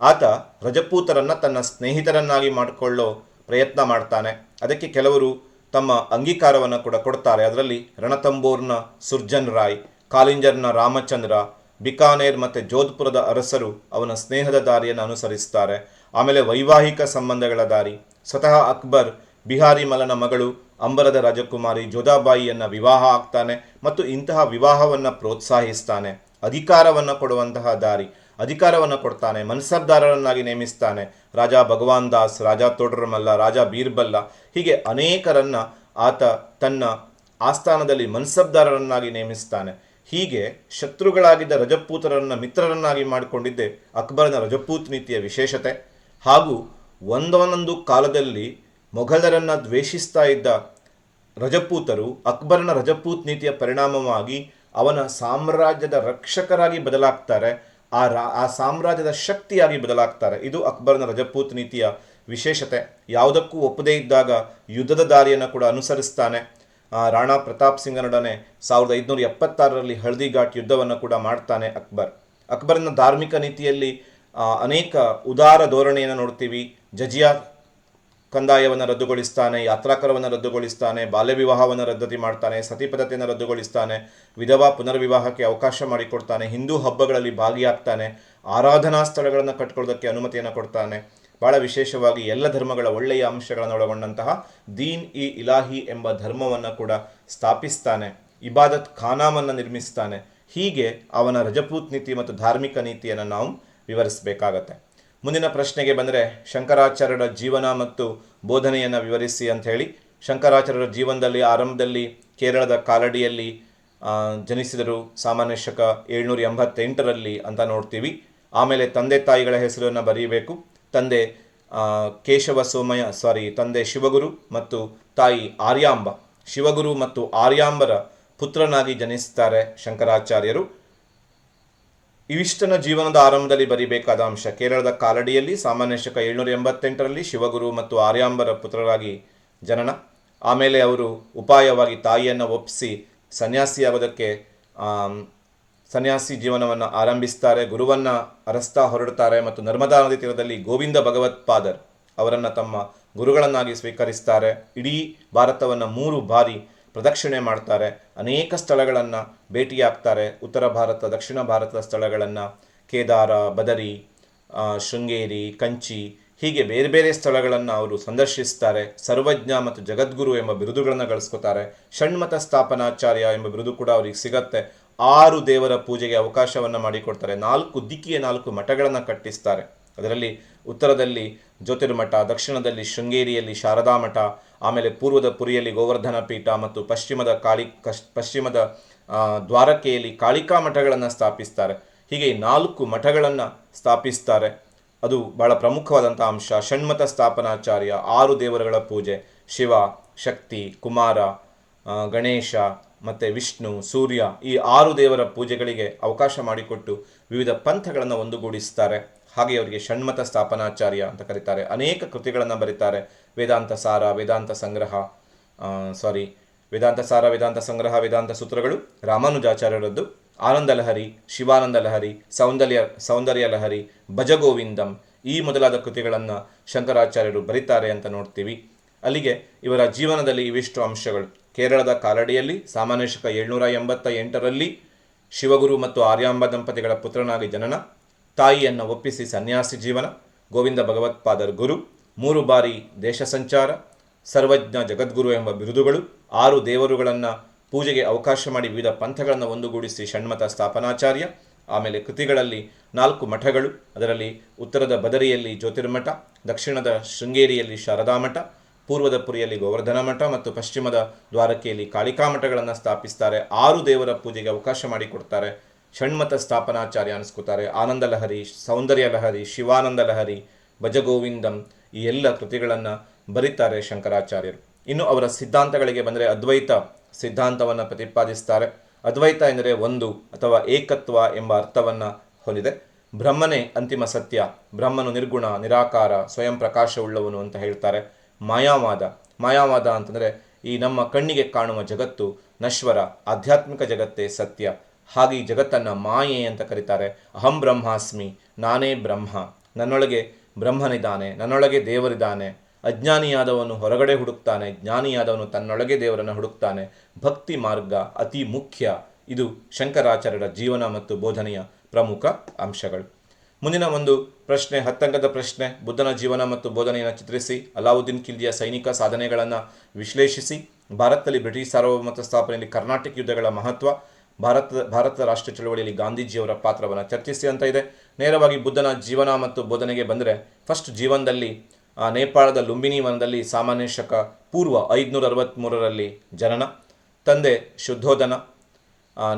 ಆತ ರಜಪೂತರನ್ನು ತನ್ನ ಸ್ನೇಹಿತರನ್ನಾಗಿ ಮಾಡಿಕೊಳ್ಳೋ ಪ್ರಯತ್ನ ಮಾಡ್ತಾನೆ. ಅದಕ್ಕೆ ಕೆಲವರು ತಮ್ಮ ಅಂಗೀಕಾರವನ್ನು ಕೂಡ ಕೊಡ್ತಾರೆ. ಅದರಲ್ಲಿ ರಣತಂಬೋರ್ನ ಸುರ್ಜನ್ ರಾಯ್, ಕಾಲಿಂಜರ್ನ ರಾಮಚಂದ್ರ, ಬಿಕಾನೇರ್ ಮತ್ತು ಜೋಧ್ಪುರದ ಅರಸರು ಅವನ ಸ್ನೇಹದ ದಾರಿಯನ್ನು ಅನುಸರಿಸ್ತಾರೆ. ಆಮೇಲೆ ವೈವಾಹಿಕ ಸಂಬಂಧಗಳ ದಾರಿ, ಸ್ವತಃ ಅಕ್ಬರ್ ಬಿಹಾರಿ ಮಲನ ಮಗಳು ಅಂಬರದ ರಾಜಕುಮಾರಿ ಜೋಧಾಬಾಯಿಯನ್ನು ವಿವಾಹ ಆಗ್ತಾನೆ ಮತ್ತು ಇಂತಹ ವಿವಾಹವನ್ನು ಪ್ರೋತ್ಸಾಹಿಸ್ತಾನೆ. ಅಧಿಕಾರವನ್ನು ಕೊಡುವಂತಹ ದಾರಿ, ಅಧಿಕಾರವನ್ನು ಕೊಡ್ತಾನೆ, ಮನ್ಸಬ್ದಾರರನ್ನಾಗಿ ನೇಮಿಸ್ತಾನೆ. ರಾಜ ಭಗವಾನ್ ದಾಸ್, ರಾಜ ತೋಡರಮಲ್ಲ, ರಾಜ ಬೀರ್ಬಲ್ಲ, ಹೀಗೆ ಅನೇಕರನ್ನು ಆತ ತನ್ನ ಆಸ್ಥಾನದಲ್ಲಿ ಮನ್ಸಬ್ದಾರರನ್ನಾಗಿ ನೇಮಿಸ್ತಾನೆ. ಹೀಗೆ ಶತ್ರುಗಳಾಗಿದ್ದ ರಜಪೂತರನ್ನು ಮಿತ್ರರನ್ನಾಗಿ ಮಾಡಿಕೊಂಡಿದ್ದೇ ಅಕ್ಬರನ ರಜಪೂತ್ ನೀತಿಯ ವಿಶೇಷತೆ. ಹಾಗೂ ಒಂದೊಂದು ಕಾಲದಲ್ಲಿ ಮೊಘಲರನ್ನು ದ್ವೇಷಿಸ್ತಾ ಇದ್ದ ರಜಪೂತರು ಅಕ್ಬರನ ರಜಪೂತ್ ನೀತಿಯ ಪರಿಣಾಮವಾಗಿ ಅವನ ಸಾಮ್ರಾಜ್ಯದ ರಕ್ಷಕರಾಗಿ ಬದಲಾಗ್ತಾರೆ, ಆ ಸಾಮ್ರಾಜ್ಯದ ಶಕ್ತಿಯಾಗಿ ಬದಲಾಗ್ತಾರೆ. ಇದು ಅಕ್ಬರನ ರಜಪೂತ್ ನೀತಿಯ ವಿಶೇಷತೆ. ಯಾವುದಕ್ಕೂ ಒಪ್ಪದೇ ಇದ್ದಾಗ ಯುದ್ಧದ ದಾರಿಯನ್ನು ಕೂಡ ಅನುಸರಿಸ್ತಾನೆ. ರಾಣಾ ಪ್ರತಾಪ್ ಸಿಂಗನೊಡನೆ 1576ರಲ್ಲಿ ಹಳದಿ ಘಾಟ್ ಯುದ್ಧವನ್ನು ಕೂಡ ಮಾಡ್ತಾನೆ ಅಕ್ಬರ್. ಅಕ್ಬರನ ಧಾರ್ಮಿಕ ನೀತಿಯಲ್ಲಿ ಅನೇಕ ಉದಾರ ಧೋರಣೆಯನ್ನು ನೋಡ್ತೀವಿ. ಜಜಿಯಾ ಕಂದಾಯವನ್ನು ರದ್ದುಗೊಳಿಸ್ತಾನೆ, ಯಾತ್ರಾಕರವನ್ನು ರದ್ದುಗೊಳಿಸ್ತಾನೆ, ಬಾಲ್ಯ ವಿವಾಹವನ್ನು ರದ್ದತಿ ಮಾಡ್ತಾನೆ, ಸತಿ ಪದ್ಧತಿಯನ್ನು ರದ್ದುಗೊಳಿಸ್ತಾನೆ, ವಿಧವಾ ಪುನರ್ವಿವಾಹಕ್ಕೆ ಅವಕಾಶ ಮಾಡಿಕೊಡ್ತಾನೆ, ಹಿಂದೂ ಹಬ್ಬಗಳಲ್ಲಿ ಭಾಗಿಯಾಗ್ತಾನೆ, ಆರಾಧನಾ ಸ್ಥಳಗಳನ್ನು ಕಟ್ಕೊಳ್ಳೋದಕ್ಕೆ ಅನುಮತಿಯನ್ನು ಕೊಡ್ತಾನೆ. ಭಾಳ ವಿಶೇಷವಾಗಿ ಎಲ್ಲ ಧರ್ಮಗಳ ಒಳ್ಳೆಯ ಅಂಶಗಳನ್ನು ಒಳಗೊಂಡಂತಹ ದೀನ್ ಇ ಇಲಾಹಿ ಎಂಬ ಧರ್ಮವನ್ನು ಕೂಡ ಸ್ಥಾಪಿಸ್ತಾನೆ, ಇಬಾದತ್ ಖಾನಾವನ್ನು ನಿರ್ಮಿಸ್ತಾನೆ. ಹೀಗೆ ಅವನ ರಜಪೂತ್ ನೀತಿ ಮತ್ತು ಧಾರ್ಮಿಕ ನೀತಿಯನ್ನು ನಾವು ವಿವರಿಸಬೇಕಾಗತ್ತೆ. ಮುಂದಿನ ಪ್ರಶ್ನೆಗೆ ಬಂದರೆ, ಶಂಕರಾಚಾರ್ಯರ ಜೀವನ ಮತ್ತು ಬೋಧನೆಯನ್ನು ವಿವರಿಸಿ ಅಂತ ಹೇಳಿ. ಶಂಕರಾಚಾರ್ಯರ ಜೀವನದಲ್ಲಿ ಆರಂಭದಲ್ಲಿ ಕೇರಳದ ಕಾಲಡಿಯಲ್ಲಿ ಜನಿಸಿದರು, ಸಾಮಾನ್ಯ ಶಕ 788ರಲ್ಲಿ ಅಂತ ನೋಡ್ತೀವಿ. ಆಮೇಲೆ ತಂದೆ ತಾಯಿಗಳ ಹೆಸರನ್ನು ಬರೀಬೇಕು. ತಂದೆ ತಂದೆ ಶಿವಗುರು ಮತ್ತು ತಾಯಿ ಆರ್ಯಾಂಬ. ಶಿವಗುರು ಮತ್ತು ಆರ್ಯಾಂಬರ ಪುತ್ರನಾಗಿ ಜನಿಸ್ತಾರೆ ಶಂಕರಾಚಾರ್ಯರು. ಇವಿಷ್ಟನ ಜೀವನದ ಆರಂಭದಲ್ಲಿ ಬರೀಬೇಕಾದ ಅಂಶ. ಕೇರಳದ ಕಾಲಡಿಯಲ್ಲಿ ಸಾಮಾನ್ಯ ಶಕ 788ರಲ್ಲಿ ಶಿವಗುರು ಮತ್ತು ಆರ್ಯಾಂಬರ ಪುತ್ರರಾಗಿ ಜನನ. ಆಮೇಲೆ ಅವರು ಉಪಾಯವಾಗಿ ತಾಯಿಯನ್ನು ಒಪ್ಪಿಸಿ ಸನ್ಯಾಸಿಯಾಗೋದಕ್ಕೆ ಸನ್ಯಾಸಿ ಜೀವನವನ್ನು ಆರಂಭಿಸ್ತಾರೆ. ಗುರುವನ್ನು ಅರಸ್ತಾ ಹೊರಡ್ತಾರೆ ಮತ್ತು ನರ್ಮದಾ ನದಿ ತೀರದಲ್ಲಿ ಗೋವಿಂದ ಭಗವತ್ಪಾದರ್ ಅವರನ್ನು ತಮ್ಮ ಗುರುಗಳನ್ನಾಗಿ ಸ್ವೀಕರಿಸ್ತಾರೆ. ಇಡೀ ಭಾರತವನ್ನು 3 ಬಾರಿ ಪ್ರದಕ್ಷಿಣೆ ಮಾಡ್ತಾರೆ. ಅನೇಕ ಸ್ಥಳಗಳನ್ನು ಭೇಟಿಯಾಗ್ತಾರೆ. ಉತ್ತರ ಭಾರತ, ದಕ್ಷಿಣ ಭಾರತದ ಸ್ಥಳಗಳನ್ನು, ಕೇದಾರ, ಬದರಿ, ಶೃಂಗೇರಿ, ಕಂಚಿ, ಹೀಗೆ ಬೇರೆ ಬೇರೆ ಸ್ಥಳಗಳನ್ನು ಅವರು ಸಂದರ್ಶಿಸ್ತಾರೆ. ಸರ್ವಜ್ಞ ಮತ್ತು ಜಗದ್ಗುರು ಎಂಬ ಬಿರುದುಗಳನ್ನು ಗಳಿಸ್ಕೊತಾರೆ. ಷಣ್ಮತ ಸ್ಥಾಪನಾಚಾರ್ಯ ಎಂಬ ಬಿರುದು ಕೂಡ ಅವರಿಗೆ ಸಿಗತ್ತೆ. 6 ದೇವರ ಪೂಜೆಗೆ ಅವಕಾಶವನ್ನು ಮಾಡಿಕೊಡ್ತಾರೆ. 4 ದಿಕ್ಕಿಗೆ 4 ಮಠಗಳನ್ನು ಕಟ್ಟಿಸ್ತಾರೆ. ಅದರಲ್ಲಿ ಉತ್ತರದಲ್ಲಿ ಜ್ಯೋತಿರ್ಮಠ, ದಕ್ಷಿಣದಲ್ಲಿ ಶೃಂಗೇರಿಯಲ್ಲಿ ಶಾರದಾ ಮಠ, ಆಮೇಲೆ ಪೂರ್ವದ ಪುರಿಯಲ್ಲಿ ಗೋವರ್ಧನ ಪೀಠ ಮತ್ತು ಪಶ್ಚಿಮದ ದ್ವಾರಕೆಯಲ್ಲಿ ಕಾಳಿಕಾ ಮಠಗಳನ್ನು ಸ್ಥಾಪಿಸ್ತಾರೆ. ಹೀಗೆ 4 ಮಠಗಳನ್ನು ಸ್ಥಾಪಿಸ್ತಾರೆ. ಅದು ಬಹಳ ಪ್ರಮುಖವಾದಂಥ ಅಂಶ. ಷಣ್ಮತ ಸ್ಥಾಪನಾಚಾರ್ಯ, 6 ದೇವರುಗಳ ಪೂಜೆ, ಶಿವ, ಶಕ್ತಿ, ಕುಮಾರ, ಗಣೇಶ, ಮತ್ತು ವಿಷ್ಣು, ಸೂರ್ಯ, ಈ 6 ದೇವರ ಪೂಜೆಗಳಿಗೆ ಅವಕಾಶ ಮಾಡಿಕೊಟ್ಟು ವಿವಿಧ ಪಂಥಗಳನ್ನು ಒಂದುಗೂಡಿಸ್ತಾರೆ. ಹಾಗೆ ಅವರಿಗೆ ಷಣ್ಮತ ಸ್ಥಾಪನಾಚಾರ್ಯ ಅಂತ ಕರೀತಾರೆ. ಅನೇಕ ಕೃತಿಗಳನ್ನು ಬರೀತಾರೆ. ವೇದಾಂತ ಸಾರ, ವೇದಾಂತ ಸಂಗ್ರಹ, ವೇದಾಂತ ಸಾರ, ವೇದಾಂತ ಸಂಗ್ರಹ, ವೇದಾಂತ ಸೂತ್ರಗಳು ರಾಮಾನುಜಾಚಾರ್ಯರದ್ದು. ಆನಂದ ಲಹರಿ, ಶಿವಾನಂದ ಲಹರಿ, ಸೌಂದರ್ಯ ಲಹರಿ, ಭಜಗೋವಿಂದಂ, ಈ ಮೊದಲಾದ ಕೃತಿಗಳನ್ನು ಶಂಕರಾಚಾರ್ಯರು ಬರೀತಾರೆ ಅಂತ ನೋಡ್ತೀವಿ. ಅಲ್ಲಿಗೆ ಇವರ ಜೀವನದಲ್ಲಿ ಇವಿಷ್ಟು ಅಂಶಗಳು. ಕೇರಳದ ಕಾಲಡಿಯಲ್ಲಿ ಸಾಮಾನ್ಯ ಶಕ 788ರಲ್ಲಿ ಶಿವಗುರು ಮತ್ತು ಆರ್ಯಾಂಬ ದಂಪತಿಗಳ ಪುತ್ರನಾಗಿ ಜನನ, ತಾಯಿಯನ್ನು ಒಪ್ಪಿಸಿ ಸನ್ಯಾಸಿ ಜೀವನ, ಗೋವಿಂದ ಭಗವತ್ಪಾದರ್ ಗುರು, 3 ಬಾರಿ ದೇಶ ಸಂಚಾರ, ಸರ್ವಜ್ಞ ಜಗದ್ಗುರು ಎಂಬ ಬಿರುದುಗಳು, 6 ದೇವರುಗಳನ್ನು ಪೂಜೆಗೆ ಅವಕಾಶ ಮಾಡಿ ವಿವಿಧ ಪಂಥಗಳನ್ನು ಒಂದುಗೂಡಿಸಿ ಷಣ್ಮತ ಸ್ಥಾಪನಾಚಾರ್ಯ. ಆಮೇಲೆ ಕೃತಿಗಳಲ್ಲಿ 4 ಮಠಗಳು, ಅದರಲ್ಲಿ ಉತ್ತರದ ಬದರಿಯಲ್ಲಿ ಜ್ಯೋತಿರ್ಮಠ, ದಕ್ಷಿಣದ ಶೃಂಗೇರಿಯಲ್ಲಿ ಶಾರದಾ ಮಠ, ಪೂರ್ವದ ಪುರಿಯಲ್ಲಿ ಗೋವರ್ಧನ ಮಠ ಮತ್ತು ಪಶ್ಚಿಮದ ದ್ವಾರಕೆಯಲ್ಲಿ ಕಾಳಿಕಾ ಮಠಗಳನ್ನು ಸ್ಥಾಪಿಸ್ತಾರೆ. 6 ದೇವರ ಪೂಜೆಗೆ ಅವಕಾಶ ಮಾಡಿಕೊಡ್ತಾರೆ. ಷಣ್ಮತ ಸ್ಥಾಪನಾಚಾರ್ಯ ಅನಿಸ್ಕೋತಾರೆ. ಆನಂದ ಲಹರಿ, ಸೌಂದರ್ಯ ಲಹರಿ, ಶಿವಾನಂದ ಲಹರಿ, ಭಜಗೋವಿಂದಂ, ಈ ಎಲ್ಲ ಕೃತಿಗಳನ್ನು ಬರೀತಾರೆ ಶಂಕರಾಚಾರ್ಯರು. ಇನ್ನು ಅವರ ಸಿದ್ಧಾಂತಗಳಿಗೆ ಬಂದರೆ ಅದ್ವೈತ ಸಿದ್ಧಾಂತವನ್ನು ಪ್ರತಿಪಾದಿಸ್ತಾರೆ. ಅದ್ವೈತ ಎಂದರೆ ಒಂದು ಅಥವಾ ಏಕತ್ವ ಎಂಬ ಅರ್ಥವನ್ನು ಹೊಂದಿದೆ. ಬ್ರಹ್ಮನೇ ಅಂತಿಮ ಸತ್ಯ, ಬ್ರಹ್ಮನು ನಿರ್ಗುಣ, ನಿರಾಕಾರ, ಸ್ವಯಂ ಪ್ರಕಾಶವುಳ್ಳವನು ಅಂತ ಹೇಳ್ತಾರೆ. ಮಾಯಾವಾದ ಅಂತಂದರೆ ಈ ನಮ್ಮ ಕಣ್ಣಿಗೆ ಕಾಣುವ ಜಗತ್ತು ನಶ್ವರ, ಆಧ್ಯಾತ್ಮಿಕ ಜಗತ್ತೇ ಸತ್ಯ. ಹಾಗೆ ಈ ಜಗತ್ತನ್ನು ಮಾಯೆ ಅಂತ ಕರೀತಾರೆ. ಅಹಂ ಬ್ರಹ್ಮಾಸ್ಮಿ, ನಾನೇ ಬ್ರಹ್ಮ, ನನ್ನೊಳಗೆ ಬ್ರಹ್ಮನಿದ್ದಾನೆ, ನನ್ನೊಳಗೆ ದೇವರಿದ್ದಾನೆ. ಅಜ್ಞಾನಿಯಾದವನು ಹೊರಗಡೆ ಹುಡುಕ್ತಾನೆ, ಜ್ಞಾನಿಯಾದವನು ತನ್ನೊಳಗೆ ದೇವರನ್ನು ಹುಡುಕ್ತಾನೆ. ಭಕ್ತಿ ಮಾರ್ಗ ಅತಿ ಮುಖ್ಯ. ಇದು ಶಂಕರಾಚಾರ್ಯರ ಜೀವನ ಮತ್ತು ಬೋಧನೆಯ ಪ್ರಮುಖ ಅಂಶಗಳು. ಮುಂದಿನ ಒಂದು ಪ್ರಶ್ನೆ, 10 ಅಂಕದ ಪ್ರಶ್ನೆ. ಬುದ್ಧನ ಜೀವನ ಮತ್ತು ಬೋಧನೆಯನ್ನು ಚಿತ್ರಿಸಿ, ಅಲಾವುದ್ದೀನ್ ಖಿಲ್ಜಿಯ ಸೈನಿಕ ಸಾಧನೆಗಳನ್ನು ವಿಶ್ಲೇಷಿಸಿ, ಭಾರತದಲ್ಲಿ ಬ್ರಿಟಿಷ್ ಸಾರ್ವಭೌಮತ್ವ ಸ್ಥಾಪನೆಯಲ್ಲಿ ಕರ್ನಾಟಕ ಯುದ್ಧಗಳ ಮಹತ್ವ, ಭಾರತದ ರಾಷ್ಟ್ರೀಯ ಚಳವಳಿಯಲ್ಲಿ ಗಾಂಧೀಜಿಯವರ ಪಾತ್ರವನ್ನು ಚರ್ಚಿಸಿ ಅಂತ ಇದೆ. ನೇರವಾಗಿ ಬುದ್ಧನ ಜೀವನ ಮತ್ತು ಬೋಧನೆಗೆ ಬಂದರೆ, ಫಸ್ಟ್ ಜೀವನದಲ್ಲಿ ನೇಪಾಳದ ಲುಂಬಿನಿ ವನದಲ್ಲಿ ಸಾಮಾನ್ಯ ಶಕ ಪೂರ್ವ 563ರಲ್ಲಿ ಜನನ, ತಂದೆ ಶುದ್ಧೋಧನ.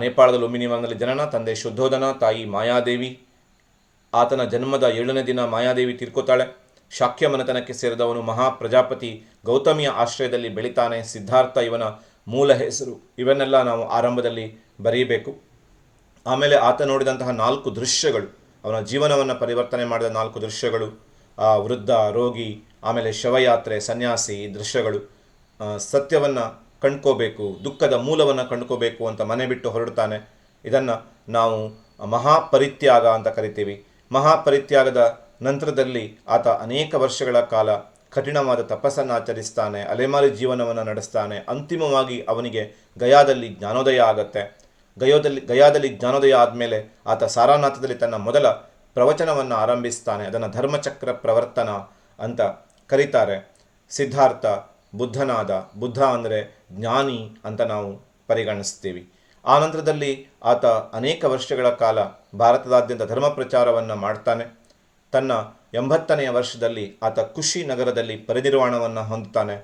ನೇಪಾಳದ ಲುಂಬಿನಿ ವನದಲ್ಲಿ ಜನನ, ತಂದೆ ಶುದ್ಧೋಧನ, ತಾಯಿ ಮಾಯಾದೇವಿ. ಆತನ ಜನ್ಮದ 7ನೇ ದಿನ ಮಾಯಾದೇವಿ ತೀರ್ಕೋತಾಳೆ. ಶಾಕ್ಯ ಮನೆತನಕ್ಕೆ ಸೇರಿದವನು. ಮಹಾಪ್ರಜಾಪತಿ ಗೌತಮಿಯ ಆಶ್ರಯದಲ್ಲಿ ಬೆಳಿತಾನೆ. ಸಿದ್ಧಾರ್ಥ ಇವನ ಮೂಲ ಹೆಸರು. ಇವನ್ನೆಲ್ಲ ನಾವು ಆರಂಭದಲ್ಲಿ ಬರೀಬೇಕು. ಆಮೇಲೆ ಆತ ನೋಡಿದಂತಹ 4 ದೃಶ್ಯಗಳು, ಅವನ ಜೀವನವನ್ನು ಪರಿವರ್ತನೆ ಮಾಡಿದ 4 ದೃಶ್ಯಗಳು, ವೃದ್ಧ, ರೋಗಿ, ಆಮೇಲೆ ಶವಯಾತ್ರೆ, ಸನ್ಯಾಸಿ ದೃಶ್ಯಗಳು. ಸತ್ಯವನ್ನು ಕಂಡ್ಕೋಬೇಕು, ದುಃಖದ ಮೂಲವನ್ನು ಕಂಡ್ಕೋಬೇಕು ಅಂತ ಮನೆ ಬಿಟ್ಟು ಹೊರಡ್ತಾನೆ. ಇದನ್ನು ನಾವು ಮಹಾಪರಿತ್ಯಾಗ ಅಂತ ಕರಿತೀವಿ. ಮಹಾಪರಿತ್ಯಾಗದ ನಂತರದಲ್ಲಿ ಆತ ಅನೇಕ ವರ್ಷಗಳ ಕಾಲ ಕಠಿಣವಾದ ತಪಸ್ಸನ್ನು ಆಚರಿಸ್ತಾನೆ, ಅಲೆಮಾರಿ ಜೀವನವನ್ನು ನಡೆಸ್ತಾನೆ. ಅಂತಿಮವಾಗಿ ಅವನಿಗೆ ಗಯಾದಲ್ಲಿ ಜ್ಞಾನೋದಯ ಆಗತ್ತೆ. ಗಯಾದಲ್ಲಿ ಜ್ಞಾನೋದಯ ಆದಮೇಲೆ ಆತ ಸಾರಾನಾಥದಲ್ಲಿ ತನ್ನ ಮೊದಲ ಪ್ರವಚನವನ್ನು ಆರಂಭಿಸ್ತಾನೆ. ಅದನ್ನು ಧರ್ಮಚಕ್ರ ಪ್ರವರ್ತನ ಅಂತ ಕರೀತಾರೆ. ಸಿದ್ಧಾರ್ಥ ಬುದ್ಧನಾದ. ಬುದ್ಧ ಅಂದರೆ ಜ್ಞಾನಿ ಅಂತ ನಾವು ಪರಿಗಣಿಸ್ತೀವಿ. ಆ ನಂತರದಲ್ಲಿ ಆತ ಅನೇಕ ವರ್ಷಗಳ ಕಾಲ ಭಾರತದಾದ್ಯಂತ ಧರ್ಮ ಪ್ರಚಾರವನ್ನು ಮಾಡ್ತಾನೆ. ತನ್ನ 80ನೆಯ ವರ್ಷದಲ್ಲಿ ಆತ ಕುಶಿ ನಗರದಲ್ಲಿ ಪರಿನಿರ್ವಾಣವನ್ನು ಹೊಂದುತ್ತಾನೆ.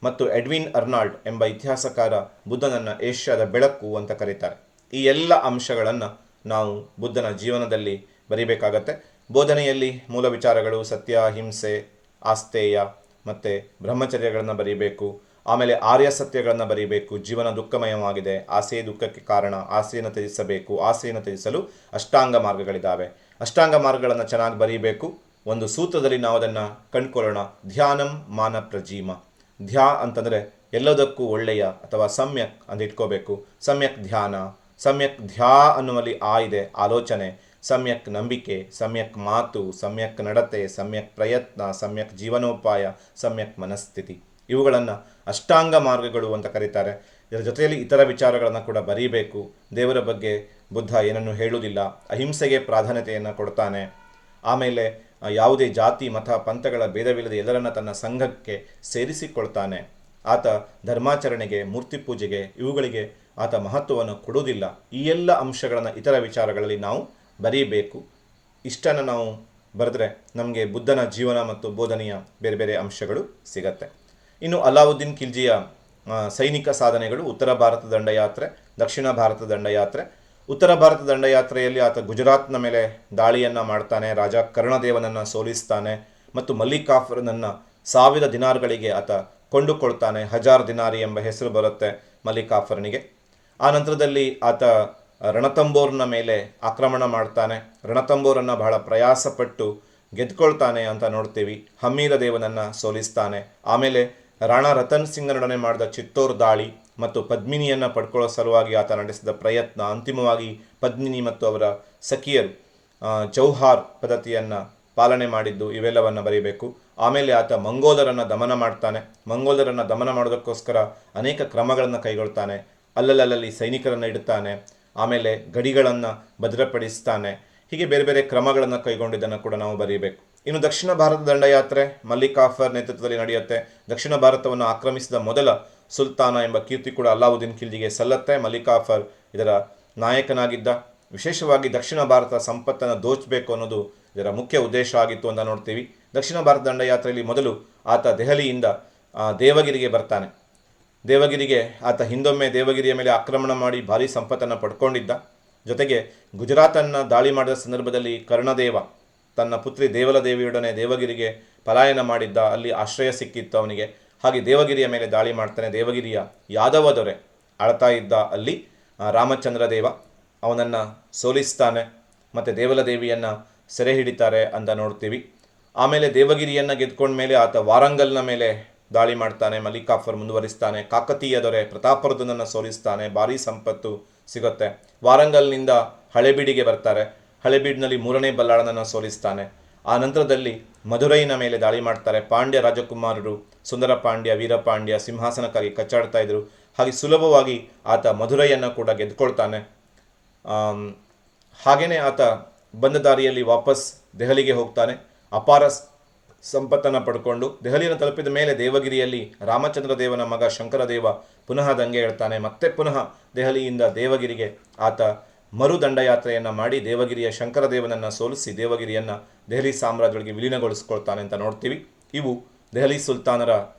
ಮತ್ತು ಎಡ್ವಿನ್ ಅರ್ನಾಲ್ಡ್ ಎಂಬ ಇತಿಹಾಸಕಾರ ಬುದ್ಧನನ್ನು ಏಷ್ಯಾದ ಬೆಳಕು ಅಂತ ಕರೀತಾರೆ. ಈ ಎಲ್ಲ ಅಂಶಗಳನ್ನು ನಾವು ಬುದ್ಧನ ಜೀವನದಲ್ಲಿ ಬರೀಬೇಕಾಗತ್ತೆ. ಬೋಧನೆಯಲ್ಲಿ ಮೂಲ ವಿಚಾರಗಳು ಸತ್ಯ, ಅಹಿಂಸೆ, ಆಸ್ತೇಯ ಮತ್ತು ಬ್ರಹ್ಮಚರ್ಯಗಳನ್ನು ಬರೀಬೇಕು. ಆಮೇಲೆ ಆರ್ಯ ಸತ್ಯಗಳನ್ನು ಬರೀಬೇಕು. ಜೀವನ ದುಃಖಮಯವಾಗಿದೆ, ಆಸೆಯೇ ದುಃಖಕ್ಕೆ ಕಾರಣ, ಆಸೆಯನ್ನು ತ್ಯಜಿಸಬೇಕು. ಆಸೆಯನ್ನು ತ್ಯಜಿಸಲು ಅಷ್ಟಾಂಗ ಮಾರ್ಗಗಳಿದ್ದಾವೆ. ಅಷ್ಟಾಂಗ ಮಾರ್ಗಗಳನ್ನು ಚೆನ್ನಾಗಿ ಬರೀಬೇಕು. ಒಂದು ಸೂತ್ರದಲ್ಲಿ ನಾವು ಅದನ್ನು ಕಂಡುಕೊಳ್ಳೋಣ. ಧ್ಯಾನಂ ಮಾನ ಪ್ರಜೀಮ. ಧ್ಯಾ ಅಂತಂದರೆ ಎಲ್ಲದಕ್ಕೂ ಒಳ್ಳೆಯ ಅಥವಾ ಸಮ್ಯಕ್ ಅಂತ ಇಟ್ಕೋಬೇಕು. ಸಮ್ಯಕ್ ಧ್ಯಾನ, ಸಮ್ಯಕ್ ಧ್ಯಾ ಅನ್ನುವಲ್ಲಿ ಇದೆ ಆಲೋಚನೆ, ಸಮ್ಯಕ್ ನಂಬಿಕೆ, ಸಮ್ಯಕ್ ಮಾತು, ಸಮ್ಯಕ್ ನಡತೆ, ಸಮ್ಯಕ್ ಪ್ರಯತ್ನ, ಸಮ್ಯಕ್ ಜೀವನೋಪಾಯ, ಸಮ್ಯಕ್ ಮನಸ್ಥಿತಿ. ಇವುಗಳನ್ನು ಅಷ್ಟಾಂಗ ಮಾರ್ಗಗಳು ಅಂತ ಕರೀತಾರೆ. ಇದರ ಜೊತೆಯಲ್ಲಿ ಇತರ ವಿಚಾರಗಳನ್ನು ಕೂಡ ಬರೀಬೇಕು. ದೇವರ ಬಗ್ಗೆ ಬುದ್ಧ ಏನನ್ನು ಹೇಳುವುದಿಲ್ಲ, ಅಹಿಂಸೆಗೆ ಪ್ರಾಧಾನ್ಯತೆಯನ್ನು ಕೊಡ್ತಾನೆ. ಆಮೇಲೆ ಯಾವುದೇ ಜಾತಿ, ಮತ, ಪಂಥಗಳ ಭೇದವಿಲ್ಲದೆ ಎಲ್ಲರನ್ನ ತನ್ನ ಸಂಘಕ್ಕೆ ಸೇರಿಸಿಕೊಳ್ತಾನೆ. ಆತ ಧರ್ಮಾಚರಣೆಗೆ, ಮೂರ್ತಿ ಪೂಜೆಗೆ, ಇವುಗಳಿಗೆ ಆತ ಮಹತ್ವವನ್ನು ಕೊಡುವುದಿಲ್ಲ. ಈ ಎಲ್ಲ ಅಂಶಗಳನ್ನು ಇತರ ವಿಚಾರಗಳಲ್ಲಿ ನಾವು ಬರೀಬೇಕು. ಇಷ್ಟನ್ನು ನಾವು ಬರೆದ್ರೆ ನಮಗೆ ಬುದ್ಧನ ಜೀವನ ಮತ್ತು ಬೋಧನೆಯ ಬೇರೆ ಬೇರೆ ಅಂಶಗಳು ಸಿಗತ್ತೆ. ಇನ್ನು ಅಲಾವುದ್ದೀನ್ ಖಿಲ್ಜಿಯ ಸೈನಿಕ ಸಾಧನೆಗಳು. ಉತ್ತರ ಭಾರತ ದಂಡಯಾತ್ರೆ, ದಕ್ಷಿಣ ಭಾರತ ದಂಡಯಾತ್ರೆ. ಉತ್ತರ ಭಾರತ ದಂಡಯಾತ್ರೆಯಲ್ಲಿ ಆತ ಗುಜರಾತ್ನ ಮೇಲೆ ದಾಳಿಯನ್ನು ಮಾಡ್ತಾನೆ. ರಾಜ ಕರ್ಣದೇವನನ್ನು ಸೋಲಿಸ್ತಾನೆ ಮತ್ತು ಮಲ್ಲಿಕಾಫರ್ನನ್ನು 1000 ದಿನಾರ್ಗಳಿಗೆ ಆತ ಕೊಂಡುಕೊಳ್ತಾನೆ. 1000 ದಿನಾರಿ ಎಂಬ ಹೆಸರು ಬರುತ್ತೆ ಮಲ್ಲಿಕಾಫರ್ನಿಗೆ. ಆ ನಂತರದಲ್ಲಿ ಆತ ರಣತಂಬೋರ್ನ ಮೇಲೆ ಆಕ್ರಮಣ ಮಾಡ್ತಾನೆ. ರಣತಂಬೋರನ್ನು ಬಹಳ ಪ್ರಯಾಸಪಟ್ಟು ಗೆದ್ಕೊಳ್ತಾನೆ ಅಂತ ನೋಡ್ತೀವಿ. ಹಮ್ಮೀರ ದೇವನನ್ನು ಸೋಲಿಸ್ತಾನೆ. ಆಮೇಲೆ ರಾಣಾ ರತನ್ ಸಿಂಗನೊಡನೆ ಮಾಡಿದ ಚಿತ್ತೋರ್ ದಾಳಿ ಮತ್ತು ಪದ್ಮಿನಿಯನ್ನು ಪಡ್ಕೊಳ್ಳೋ ಸಲುವಾಗಿ ಆತ ನಡೆಸಿದ ಪ್ರಯತ್ನ, ಅಂತಿಮವಾಗಿ ಪದ್ಮಿನಿ ಮತ್ತು ಅವರ ಸಖಿಯರು ಜೌಹಾರ್ ಪದ್ಧತಿಯನ್ನು ಪಾಲನೆ ಮಾಡಿದ್ದು, ಇವೆಲ್ಲವನ್ನು ಬರೀಬೇಕು. ಆಮೇಲೆ ಆತ ಮಂಗೋಲರನ್ನು ದಮನ ಮಾಡ್ತಾನೆ. ಮಂಗೋಲರನ್ನು ದಮನ ಮಾಡೋದಕ್ಕೋಸ್ಕರ ಅನೇಕ ಕ್ರಮಗಳನ್ನು ಕೈಗೊಳ್ತಾನೆ. ಅಲ್ಲಲ್ಲಿ ಸೈನಿಕರನ್ನು ಇಡುತ್ತಾನೆ. ಆಮೇಲೆ ಗಡಿಗಳನ್ನು ಭದ್ರಪಡಿಸ್ತಾನೆ. ಹೀಗೆ ಬೇರೆ ಬೇರೆ ಕ್ರಮಗಳನ್ನು ಕೈಗೊಂಡಿದ್ದನ್ನು ಕೂಡ ನಾವು ಬರೀಬೇಕು. ಇನ್ನು ದಕ್ಷಿಣ ಭಾರತ ದಂಡಯಾತ್ರೆ ಮಲ್ಲಿಕಾಫರ್ ನೇತೃತ್ವದಲ್ಲಿ ನಡೆಯುತ್ತೆ. ದಕ್ಷಿಣ ಭಾರತವನ್ನು ಆಕ್ರಮಿಸಿದ ಮೊದಲ ಸುಲ್ತಾನ ಎಂಬ ಕೀರ್ತಿ ಕೂಡ ಅಲ್ಲಾವುದ್ದೀನ್ ಖಿಲ್ಜಿಗೆ ಸಲ್ಲತ್ತೆ. ಮಲ್ಲಿಕಾಫರ್ ಇದರ ನಾಯಕನಾಗಿದ್ದ. ವಿಶೇಷವಾಗಿ ದಕ್ಷಿಣ ಭಾರತ ಸಂಪತ್ತನ್ನು ದೋಚಬೇಕು ಅನ್ನೋದು ಇದರ ಮುಖ್ಯ ಉದ್ದೇಶ ಆಗಿತ್ತು ಅಂತ ನೋಡ್ತೀವಿ. ದಕ್ಷಿಣ ಭಾರತ ದಂಡಯಾತ್ರೆಯಲ್ಲಿ ಮೊದಲು ಆತ ದೆಹಲಿಯಿಂದ ದೇವಗಿರಿಗೆ ಬರ್ತಾನೆ. ದೇವಗಿರಿಗೆ ಆತ ಹಿಂದೊಮ್ಮೆ ದೇವಗಿರಿಯ ಮೇಲೆ ಆಕ್ರಮಣ ಮಾಡಿ ಭಾರೀ ಸಂಪತ್ತನ್ನು ಪಡ್ಕೊಂಡಿದ್ದ. ಜೊತೆಗೆ ಗುಜರಾತನ್ನು ದಾಳಿ ಮಾಡಿದ ಸಂದರ್ಭದಲ್ಲಿ ಕರ್ಣದೇವ ತನ್ನ ಪುತ್ರಿ ದೇವಲದೇವಿಯೊಡನೆ ದೇವಗಿರಿಗೆ ಪಲಾಯನ ಮಾಡಿದ್ದ. ಅಲ್ಲಿ ಆಶ್ರಯ ಸಿಕ್ಕಿತ್ತು ಅವನಿಗೆ. ಹಾಗೆ ದೇವಗಿರಿಯ ಮೇಲೆ ದಾಳಿ ಮಾಡ್ತಾನೆ. ದೇವಗಿರಿಯ ಯಾದವ ದೊರೆ ಆಳ್ತಾ ಇದ್ದ ಅಲ್ಲಿ ರಾಮಚಂದ್ರ ದೇವ ಅವನನ್ನು ಸೋಲಿಸ್ತಾನೆ ಮತ್ತು ದೇವಲದೇವಿಯನ್ನು ಸೆರೆ ಹಿಡಿತಾರೆ ಅಂತ ನೋಡ್ತೀವಿ. ಆಮೇಲೆ ದೇವಗಿರಿಯನ್ನು ಗೆದ್ಕೊಂಡ ಮೇಲೆ ಆತ ವಾರಂಗಲ್ನ ಮೇಲೆ ದಾಳಿ ಮಾಡ್ತಾನೆ. ಮಲ್ಲಿಕಾಫರ್ ಮುಂದುವರಿಸ್ತಾನೆ. ಕಾಕತೀಯ ದೊರೆ ಪ್ರತಾಪರುದ್ರನನ್ನು ಸೋಲಿಸ್ತಾನೆ. ಭಾರೀ ಸಂಪತ್ತು ಸಿಗುತ್ತೆ. ವಾರಂಗಲ್ನಿಂದ ಹಳೆಬೀಡಿಗೆ ಬರ್ತಾರೆ. ಹಳೆಬೀಡಿನಲ್ಲಿ 3ನೇ ಬಲ್ಲಾಳನನ್ನು ಸೋಲಿಸ್ತಾನೆ. ಆ ನಂತರದಲ್ಲಿ ಮಧುರೈನ ಮೇಲೆ ದಾಳಿ ಮಾಡ್ತಾರೆ. ಪಾಂಡ್ಯ ರಾಜಕುಮಾರರು ಸುಂದರ ಪಾಂಡ್ಯ, ವೀರಪಾಂಡ್ಯ ಸಿಂಹಾಸನಕ್ಕಾಗಿ ಕಚ್ಚಾಡ್ತಾ ಇದ್ರು. ಹಾಗೆ ಸುಲಭವಾಗಿ ಆತ ಮಧುರೈಯನ್ನು ಕೂಡ ಗೆದ್ಕೊಳ್ತಾನೆ. ಹಾಗೆಯೇ ಆತ ಬಂದ ದಾರಿಯಲ್ಲಿ ವಾಪಸ್ ದೆಹಲಿಗೆ ಹೋಗ್ತಾನೆ. ಅಪಾರ ಸಂಪತ್ತನ್ನು ಪಡ್ಕೊಂಡು ದೆಹಲಿಯನ್ನು ತಲುಪಿದ ಮೇಲೆ ದೇವಗಿರಿಯಲ್ಲಿ ರಾಮಚಂದ್ರ ದೇವನ ಮಗ ಶಂಕರದೇವ ಪುನಃ ದಂಗೆ ಹೇಳ್ತಾನೆ. ಮತ್ತೆ ಪುನಃ ದೆಹಲಿಯಿಂದ ದೇವಗಿರಿಗೆ ಆತ ಮರು ದಂಡಯಾತ್ರೆಯನ್ನು ಮಾಡಿ ದೇವಗಿರಿಯ ಶಂಕರದೇವನನ್ನು ಸೋಲಿಸಿ ದೇವಗಿರಿಯನ್ನು ದೆಹಲಿ ಸಾಮ್ರಾಜ್ಯಗಳಿಗೆ ವಿಲೀನಗೊಳಿಸ್ಕೊಳ್ತಾನೆ ಅಂತ ನೋಡ್ತೀವಿ. ಇವು ದೆಹಲಿ ಸುಲ್ತಾನರ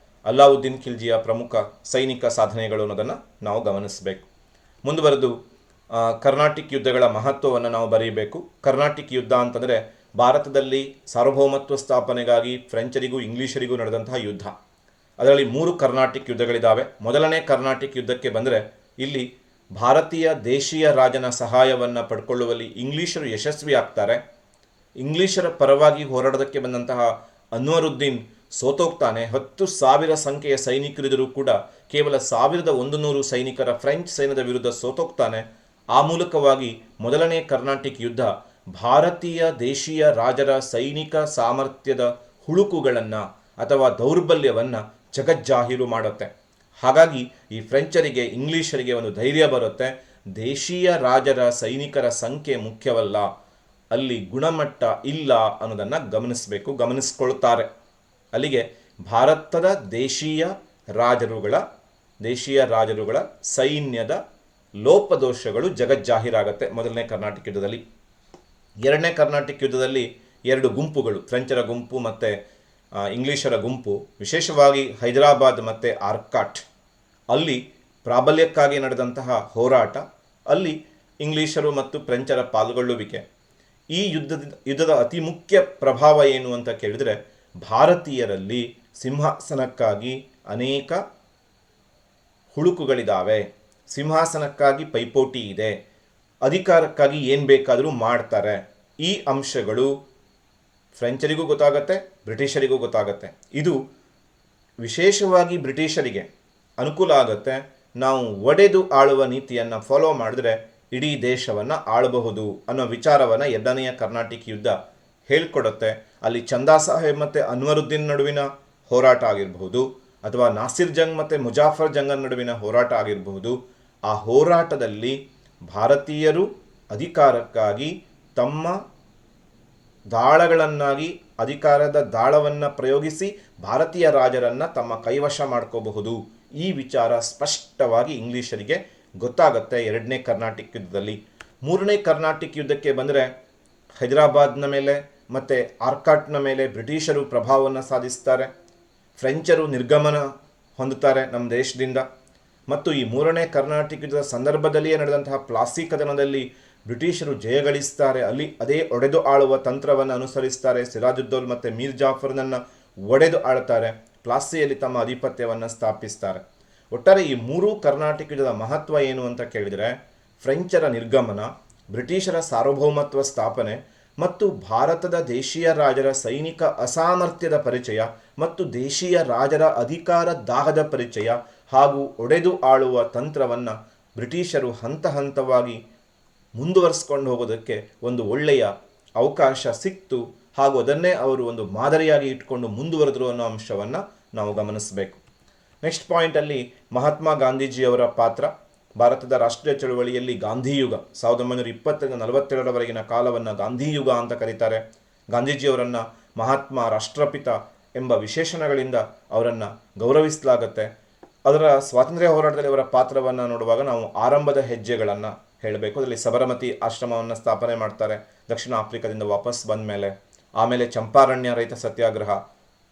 ಅಲ್ಲಾವುದ್ದೀನ್ ಖಿಲ್ಜಿಯ ಪ್ರಮುಖ ಸೈನಿಕ ಸಾಧನೆಗಳು ಅನ್ನೋದನ್ನು ನಾವು ಗಮನಿಸಬೇಕು. ಮುಂದುವರೆದು ಕರ್ನಾಟಿಕ್ ಯುದ್ಧಗಳ ಮಹತ್ವವನ್ನು ನಾವು ಬರೀಬೇಕು. ಕರ್ನಾಟಿಕ್ ಯುದ್ಧ ಅಂತಂದರೆ ಭಾರತದಲ್ಲಿ ಸಾರ್ವಭೌಮತ್ವ ಸ್ಥಾಪನೆಗಾಗಿ ಫ್ರೆಂಚರಿಗೂ ಇಂಗ್ಲೀಷರಿಗೂ ನಡೆದಂತಹ ಯುದ್ಧ. ಅದರಲ್ಲಿ 3 ಕರ್ನಾಟಿಕ್ ಯುದ್ಧಗಳಿದ್ದಾವೆ. ಮೊದಲನೇ ಕರ್ನಾಟಿಕ್ ಯುದ್ಧಕ್ಕೆ ಬಂದರೆ ಇಲ್ಲಿ ಭಾರತೀಯ ದೇಶೀಯ ರಾಜನ ಸಹಾಯವನ್ನು ಪಡ್ಕೊಳ್ಳುವಲ್ಲಿ ಇಂಗ್ಲೀಷರು ಯಶಸ್ವಿ ಆಗ್ತಾರೆ. ಇಂಗ್ಲೀಷರ ಪರವಾಗಿ ಹೋರಾಡೋದಕ್ಕೆ ಬಂದಂತಹ ಅನ್ವರುದ್ದೀನ್ ಸೋತೋಗ್ತಾನೆ. 10,000 ಸಂಖ್ಯೆಯ ಸೈನಿಕರಿದ್ದರೂ ಕೂಡ ಕೇವಲ 1,100 ಸೈನಿಕರ ಫ್ರೆಂಚ್ ಸೈನ್ಯದ ವಿರುದ್ಧ ಸೋತೋಗ್ತಾನೆ. ಆ ಮೂಲಕವಾಗಿ ಮೊದಲನೇ ಕರ್ನಾಟಿಕ್ ಯುದ್ಧ ಭಾರತೀಯ ದೇಶೀಯ ರಾಜರ ಸೈನಿಕ ಸಾಮರ್ಥ್ಯದ ಹುಳುಕುಗಳನ್ನು ಅಥವಾ ದೌರ್ಬಲ್ಯವನ್ನು ಜಗಜ್ಜಾಹೀರು ಮಾಡುತ್ತೆ. ಹಾಗಾಗಿ ಈ ಫ್ರೆಂಚರಿಗೆ ಇಂಗ್ಲೀಷರಿಗೆ ಒಂದು ಧೈರ್ಯ ಬರುತ್ತೆ. ದೇಶೀಯ ರಾಜರ ಸೈನಿಕರ ಸಂಖ್ಯೆ ಮುಖ್ಯವಲ್ಲ, ಅಲ್ಲಿ ಗುಣಮಟ್ಟ ಇಲ್ಲ ಅನ್ನೋದನ್ನು ಗಮನಿಸ್ಕೊಳ್ತಾರೆ. ಅಲ್ಲಿಗೆ ಭಾರತದ ದೇಶೀಯ ರಾಜರುಗಳ ಸೈನ್ಯದ ಲೋಪದೋಷಗಳು ಜಗಜ್ಜಾಹೀರಾಗತ್ತೆ ಮೊದಲನೇ ಕರ್ನಾಟಿಕ್ ಯುದ್ಧದಲ್ಲಿ. ಎರಡನೇ ಕರ್ನಾಟಿಕ್ ಯುದ್ಧದಲ್ಲಿ 2 ಗುಂಪುಗಳು, ಫ್ರೆಂಚರ ಗುಂಪು ಮತ್ತು ಇಂಗ್ಲೀಷರ ಗುಂಪು, ವಿಶೇಷವಾಗಿ ಹೈದರಾಬಾದ್ ಮತ್ತು ಆರ್ಕಾಟ್ ಅಲ್ಲಿ ಪ್ರಾಬಲ್ಯಕ್ಕಾಗಿ ನಡೆದಂತಹ ಹೋರಾಟ, ಅಲ್ಲಿ ಇಂಗ್ಲೀಷರು ಮತ್ತು ಫ್ರೆಂಚರ ಪಾಲ್ಗೊಳ್ಳುವಿಕೆ. ಈ ಯುದ್ಧದ ಅತಿ ಮುಖ್ಯ ಪ್ರಭಾವ ಏನು ಅಂತ ಕೇಳಿದರೆ, ಭಾರತೀಯರಲ್ಲಿ ಸಿಂಹಾಸನಕ್ಕಾಗಿ ಅನೇಕ ಹುಳುಕುಗಳಿದ್ದಾವೆ, ಸಿಂಹಾಸನಕ್ಕಾಗಿ ಪೈಪೋಟಿ ಇದೆ, ಅಧಿಕಾರಕ್ಕಾಗಿ ಏನು ಬೇಕಾದರೂ ಮಾಡ್ತಾರೆ. ಈ ಅಂಶಗಳು ಫ್ರೆಂಚರಿಗೂ ಗೊತ್ತಾಗತ್ತೆ, ಬ್ರಿಟಿಷರಿಗೂ ಗೊತ್ತಾಗತ್ತೆ. ಇದು ವಿಶೇಷವಾಗಿ ಬ್ರಿಟಿಷರಿಗೆ ಅನುಕೂಲ ಆಗುತ್ತೆ. ನಾವು ಒಡೆದು ಆಳುವ ನೀತಿಯನ್ನು ಫಾಲೋ ಮಾಡಿದ್ರೆ ಇಡೀ ದೇಶವನ್ನು ಆಳಬಹುದು ಅನ್ನೋ ವಿಚಾರವನ್ನು ಎರಡನೆಯ ಕರ್ನಾಟಿಕ್ ಯುದ್ಧ ಹೇಳ್ಕೊಡುತ್ತೆ. ಅಲ್ಲಿ ಚಂದಾ ಸಾಹೇಬ್ ಮತ್ತು ಅನ್ವರುದ್ದೀನ್ ನಡುವಿನ ಹೋರಾಟ ಆಗಿರಬಹುದು, ಅಥವಾ ನಾಸಿರ್ ಜಂಗ್ ಮತ್ತು ಮುಜಾಫರ್ ಜಂಗನ ನಡುವಿನ ಹೋರಾಟ ಆಗಿರಬಹುದು. ಆ ಹೋರಾಟದಲ್ಲಿ ಭಾರತೀಯರು ಅಧಿಕಾರಕ್ಕಾಗಿ ತಮ್ಮ ದಾಳಗಳನ್ನಾಗಿ ಅಧಿಕಾರದ ದಾಳವನ್ನು ಪ್ರಯೋಗಿಸಿ ಭಾರತೀಯ ರಾಜರನ್ನು ತಮ್ಮ ಕೈವಶ ಮಾಡ್ಕೋಬಹುದು. ಈ ವಿಚಾರ ಸ್ಪಷ್ಟವಾಗಿ ಇಂಗ್ಲೀಷರಿಗೆ ಗೊತ್ತಾಗುತ್ತೆ ಎರಡನೇ ಕರ್ನಾಟಿಕ್ ಯುದ್ಧದಲ್ಲಿ. ಮೂರನೇ ಕರ್ನಾಟಿಕ್ ಯುದ್ಧಕ್ಕೆ ಬಂದರೆ ಹೈದರಾಬಾದ್ನ ಮೇಲೆ ಮತ್ತು ಆರ್ಕಾಟ್ನ ಮೇಲೆ ಬ್ರಿಟಿಷರು ಪ್ರಭಾವವನ್ನು ಸಾಧಿಸ್ತಾರೆ. ಫ್ರೆಂಚರು ನಿರ್ಗಮನ ಹೊಂದುತ್ತಾರೆ ನಮ್ಮ ದೇಶದಿಂದ. ಮತ್ತು ಈ ಮೂರನೇ ಕರ್ನಾಟಿಕ್ ಯುದ್ಧದ ಸಂದರ್ಭದಲ್ಲಿಯೇ ನಡೆದಂತಹ ಪ್ಲಾಸಿ ಕದನದಲ್ಲಿ ಬ್ರಿಟಿಷರು ಜಯಗಳಿಸ್ತಾರೆ. ಅಲ್ಲಿ ಅದೇ ಒಡೆದು ಆಳುವ ತಂತ್ರವನ್ನು ಅನುಸರಿಸ್ತಾರೆ. ಸಿರಾಜುದ್ದೌಲ್ ಮತ್ತು ಮೀರ್ ಜಾಫರ್ನನ್ನು ಒಡೆದು ಆಳ್ತಾರೆ. ಪ್ಲಾಸಿಯಲ್ಲಿ ತಮ್ಮ ಆಧಿಪತ್ಯವನ್ನು ಸ್ಥಾಪಿಸ್ತಾರೆ. ಒಟ್ಟಾರೆ ಈ ಮೂರೂ ಕರ್ನಾಟಕದ ಮಹತ್ವ ಏನು ಅಂತ ಕೇಳಿದರೆ, ಫ್ರೆಂಚರ ನಿರ್ಗಮನ, ಬ್ರಿಟಿಷರ ಸಾರ್ವಭೌಮತ್ವ ಸ್ಥಾಪನೆ ಮತ್ತು ಭಾರತದ ದೇಶೀಯ ರಾಜರ ಸೈನಿಕ ಅಸಾಮರ್ಥ್ಯದ ಪರಿಚಯ ಮತ್ತು ದೇಶೀಯ ರಾಜರ ಅಧಿಕಾರ ದಾಹದ ಪರಿಚಯ ಹಾಗೂ ಒಡೆದು ಆಳುವ ತಂತ್ರವನ್ನು ಬ್ರಿಟಿಷರು ಹಂತ ಹಂತವಾಗಿ ಮುಂದುವರಿಸ್ಕೊಂಡು ಹೋಗೋದಕ್ಕೆ ಒಂದು ಒಳ್ಳೆಯ ಅವಕಾಶ ಸಿಕ್ತು ಹಾಗೂ ಅದನ್ನೇ ಅವರು ಒಂದು ಮಾದರಿಯಾಗಿ ಇಟ್ಕೊಂಡು ಮುಂದುವರೆದ್ರು ಅನ್ನೋ ಅಂಶವನ್ನು ನಾವು ಗಮನಿಸಬೇಕು. ನೆಕ್ಸ್ಟ್ ಪಾಯಿಂಟಲ್ಲಿ ಮಹಾತ್ಮ ಗಾಂಧೀಜಿಯವರ ಪಾತ್ರ. ಭಾರತದ ರಾಷ್ಟ್ರೀಯ ಚಳುವಳಿಯಲ್ಲಿ ಗಾಂಧಿಯುಗ 1920ರಿಂದ 47ರವರೆಗಿನ ಕಾಲವನ್ನು ಗಾಂಧಿಯುಗ ಅಂತ ಕರೀತಾರೆ. ಗಾಂಧೀಜಿಯವರನ್ನು ಮಹಾತ್ಮ, ರಾಷ್ಟ್ರಪಿತ ಎಂಬ ವಿಶೇಷಣಗಳಿಂದ ಅವರನ್ನು ಗೌರವಿಸಲಾಗುತ್ತೆ. ಅದರ ಸ್ವಾತಂತ್ರ್ಯ ಹೋರಾಟದಲ್ಲಿ ಅವರ ಪಾತ್ರವನ್ನು ನೋಡುವಾಗ ನಾವು ಆರಂಭದ ಹೆಜ್ಜೆಗಳನ್ನು ಹೇಳಬೇಕು. ಅದರಲ್ಲಿ ಸಬರಮತಿ ಆಶ್ರಮವನ್ನು ಸ್ಥಾಪನೆ ಮಾಡ್ತಾರೆ ದಕ್ಷಿಣ ಆಫ್ರಿಕಾದಿಂದ ವಾಪಸ್ ಬಂದ ಮೇಲೆ. ಆಮೇಲೆ ಚಂಪಾರಣ್ಯ ರೈತ ಸತ್ಯಾಗ್ರಹ,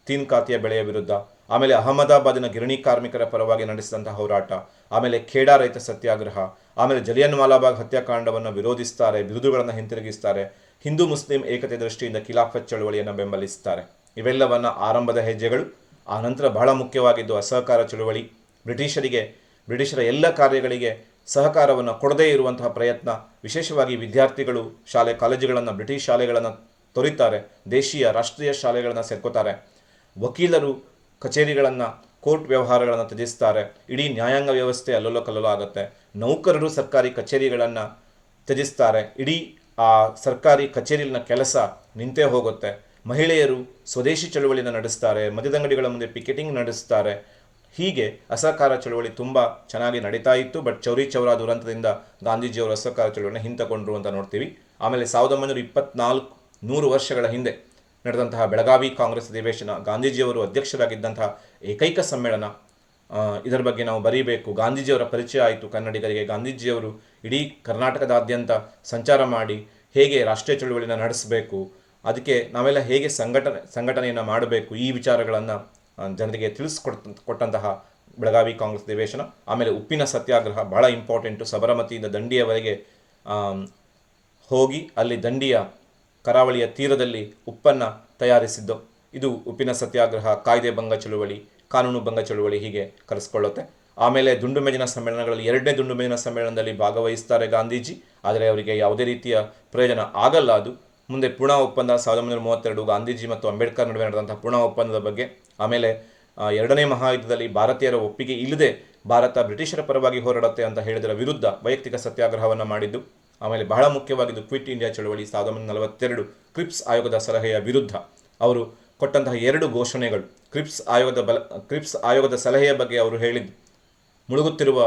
ತೀನ್ ಖಾತೆಯ ಬೆಳೆಯ ವಿರುದ್ಧ. ಆಮೇಲೆ ಅಹಮದಾಬಾದಿನ ಗಿರಣಿ ಕಾರ್ಮಿಕರ ಪರವಾಗಿ ನಡೆಸಿದಂತಹ ಹೋರಾಟ. ಆಮೇಲೆ ಖೇಡಾ ರೈತ ಸತ್ಯಾಗ್ರಹ. ಆಮೇಲೆ ಜಲಿಯನ್ ವಾಲಾಬಾಗ್ ಹತ್ಯಾಕಾಂಡವನ್ನು ವಿರೋಧಿಸ್ತಾರೆ, ಬಿರುದುಗಳನ್ನು ಹಿಂತಿರುಗಿಸ್ತಾರೆ. ಹಿಂದೂ ಮುಸ್ಲಿಂ ಏಕತೆ ದೃಷ್ಟಿಯಿಂದ ಖಿಲಾಫತ್ ಚಳುವಳಿಯನ್ನು ಬೆಂಬಲಿಸ್ತಾರೆ. ಇವೆಲ್ಲವನ್ನ ಆರಂಭದ ಹೆಜ್ಜೆಗಳು. ಆ ನಂತರ ಬಹಳ ಮುಖ್ಯವಾಗಿದ್ದು ಅಸಹಕಾರ ಚಳುವಳಿ. ಬ್ರಿಟಿಷರ ಎಲ್ಲ ಕಾರ್ಯಗಳಿಗೆ ಸಹಕಾರವನ್ನು ಕೊಡದೇ ಇರುವಂತಹ ಪ್ರಯತ್ನ. ವಿಶೇಷವಾಗಿ ವಿದ್ಯಾರ್ಥಿಗಳು ಶಾಲೆ ಕಾಲೇಜುಗಳನ್ನು, ಬ್ರಿಟಿಷ್ ಶಾಲೆಗಳನ್ನು ತೊರೀತಾರೆ, ದೇಶೀಯ ರಾಷ್ಟ್ರೀಯ ಶಾಲೆಗಳನ್ನು ಸೇರ್ಕೋತಾರೆ. ವಕೀಲರು ಕಚೇರಿಗಳನ್ನು, ಕೋರ್ಟ್ ವ್ಯವಹಾರಗಳನ್ನು ತ್ಯಜಿಸ್ತಾರೆ. ಇಡೀ ನ್ಯಾಯಾಂಗ ವ್ಯವಸ್ಥೆ ಅಲ್ಲೋಲ ಕಲ್ಲೋಲ ಆಗುತ್ತೆ. ನೌಕರರು ಸರ್ಕಾರಿ ಕಚೇರಿಗಳನ್ನು ತ್ಯಜಿಸ್ತಾರೆ. ಇಡೀ ಆ ಸರ್ಕಾರಿ ಕಚೇರಿಲಿನ ಕೆಲಸ ನಿಂತೇ ಹೋಗುತ್ತೆ. ಮಹಿಳೆಯರು ಸ್ವದೇಶಿ ಚಳುವಳಿಯನ್ನು ನಡೆಸ್ತಾರೆ, ಮದ್ಯದಂಗಡಿಗಳ ಮುಂದೆ ಪಿಕೆಟಿಂಗ್ ನಡೆಸ್ತಾರೆ. ಹೀಗೆ ಅಸಹಕಾರ ಚಳುವಳಿ ತುಂಬ ಚೆನ್ನಾಗಿ ನಡೀತಾ ಇತ್ತು. ಬಟ್ ಚೌರಿ ಚೌರಾ ದುರಂತದಿಂದ ಗಾಂಧೀಜಿಯವರು ಅಸಹಕಾರ ಚಳುವಳಿಯನ್ನು ಹಿಂತಕೊಂಡ್ರು ಅಂತ ನೋಡ್ತೀವಿ. ಆಮೇಲೆ 1924, 100 ವರ್ಷಗಳ ಹಿಂದೆ ನಡೆದಂತಹ ಬೆಳಗಾವಿ ಕಾಂಗ್ರೆಸ್ ಅಧಿವೇಶನ, ಗಾಂಧೀಜಿಯವರು ಅಧ್ಯಕ್ಷರಾಗಿದ್ದಂತಹ ಏಕೈಕ ಸಮ್ಮೇಳನ. ಇದರ ಬಗ್ಗೆ ನಾವು ಬರೀಬೇಕು. ಗಾಂಧೀಜಿಯವರ ಪರಿಚಯ ಆಯಿತು ಕನ್ನಡಿಗರಿಗೆ. ಗಾಂಧೀಜಿಯವರು ಇಡೀ ಕರ್ನಾಟಕದಾದ್ಯಂತ ಸಂಚಾರ ಮಾಡಿ ಹೇಗೆ ರಾಷ್ಟ್ರೀಯ ಚಳುವಳಿಯನ್ನು ನಡೆಸಬೇಕು, ಅದಕ್ಕೆ ನಾವೆಲ್ಲ ಹೇಗೆ ಸಂಘಟನೆಯನ್ನು ಮಾಡಬೇಕು, ಈ ವಿಚಾರಗಳನ್ನು ಜನರಿಗೆ ತಿಳಿಸ್ಕೊಟ್ಟಂತಹ ಬೆಳಗಾವಿ ಕಾಂಗ್ರೆಸ್ ಅಧಿವೇಶನ. ಆಮೇಲೆ ಉಪ್ಪಿನ ಸತ್ಯಾಗ್ರಹ ಬಹಳ ಇಂಪಾರ್ಟೆಂಟು. ಸಬರಮತಿಯಿಂದ ದಂಡಿಯವರೆಗೆ ಹೋಗಿ ಅಲ್ಲಿ ದಂಡಿಯ ಕರಾವಳಿಯ ತೀರದಲ್ಲಿ ಉಪ್ಪನ್ನು ತಯಾರಿಸಿದ್ದು. ಇದು ಉಪ್ಪಿನ ಸತ್ಯಾಗ್ರಹ, ಕಾಯ್ದೆ ಭಂಗ ಚಳುವಳಿ, ಕಾನೂನು ಭಂಗ ಚಳುವಳಿ ಹೀಗೆ ಕರೆಸ್ಕೊಳ್ಳುತ್ತೆ. ಆಮೇಲೆ ದುಂಡು ಮೇಜಿನ ಸಮ್ಮೇಳನಗಳಲ್ಲಿ 2ನೇ ದುಂಡು ಮೇಜಿನ ಸಮ್ಮೇಳನದಲ್ಲಿ ಭಾಗವಹಿಸ್ತಾರೆ ಗಾಂಧೀಜಿ. ಆದರೆ ಅವರಿಗೆ ಯಾವುದೇ ರೀತಿಯ ಪ್ರಯೋಜನ ಆಗಲ್ಲ. ಅದು ಮುಂದೆ ಪೂನಾ ಒಪ್ಪಂದ 1932, ಗಾಂಧೀಜಿ ಮತ್ತು ಅಂಬೇಡ್ಕರ್ ನಡುವೆ ನಡೆದಂಥ ಪೂನಾ ಒಪ್ಪಂದದ ಬಗ್ಗೆ. ಆಮೇಲೆ 2ನೇ ಮಹಾಯುದ್ಧದಲ್ಲಿ ಭಾರತೀಯರ ಒಪ್ಪಿಗೆ ಇಲ್ಲದೆ ಭಾರತ ಬ್ರಿಟಿಷರ ಪರವಾಗಿ ಹೋರಾಡುತ್ತೆ ಅಂತ ಹೇಳಿದರ ವಿರುದ್ಧ ವೈಯಕ್ತಿಕ ಸತ್ಯಾಗ್ರಹವನ್ನು ಮಾಡಿದ್ದು. ಆಮೇಲೆ ಬಹಳ ಮುಖ್ಯವಾಗಿದ್ದು ಕ್ವಿಟ್ ಇಂಡಿಯಾ ಚಳವಳಿ 1942, ಕ್ರಿಪ್ಸ್ ಆಯೋಗದ ಸಲಹೆಯ ವಿರುದ್ಧ ಅವರು ಕೊಟ್ಟಂತಹ 2 ಘೋಷಣೆಗಳು. ಕ್ರಿಪ್ಸ್ ಆಯೋಗದ ಸಲಹೆಯ ಬಗ್ಗೆ ಅವರು ಹೇಳಿದ್ದು, ಮುಳುಗುತ್ತಿರುವ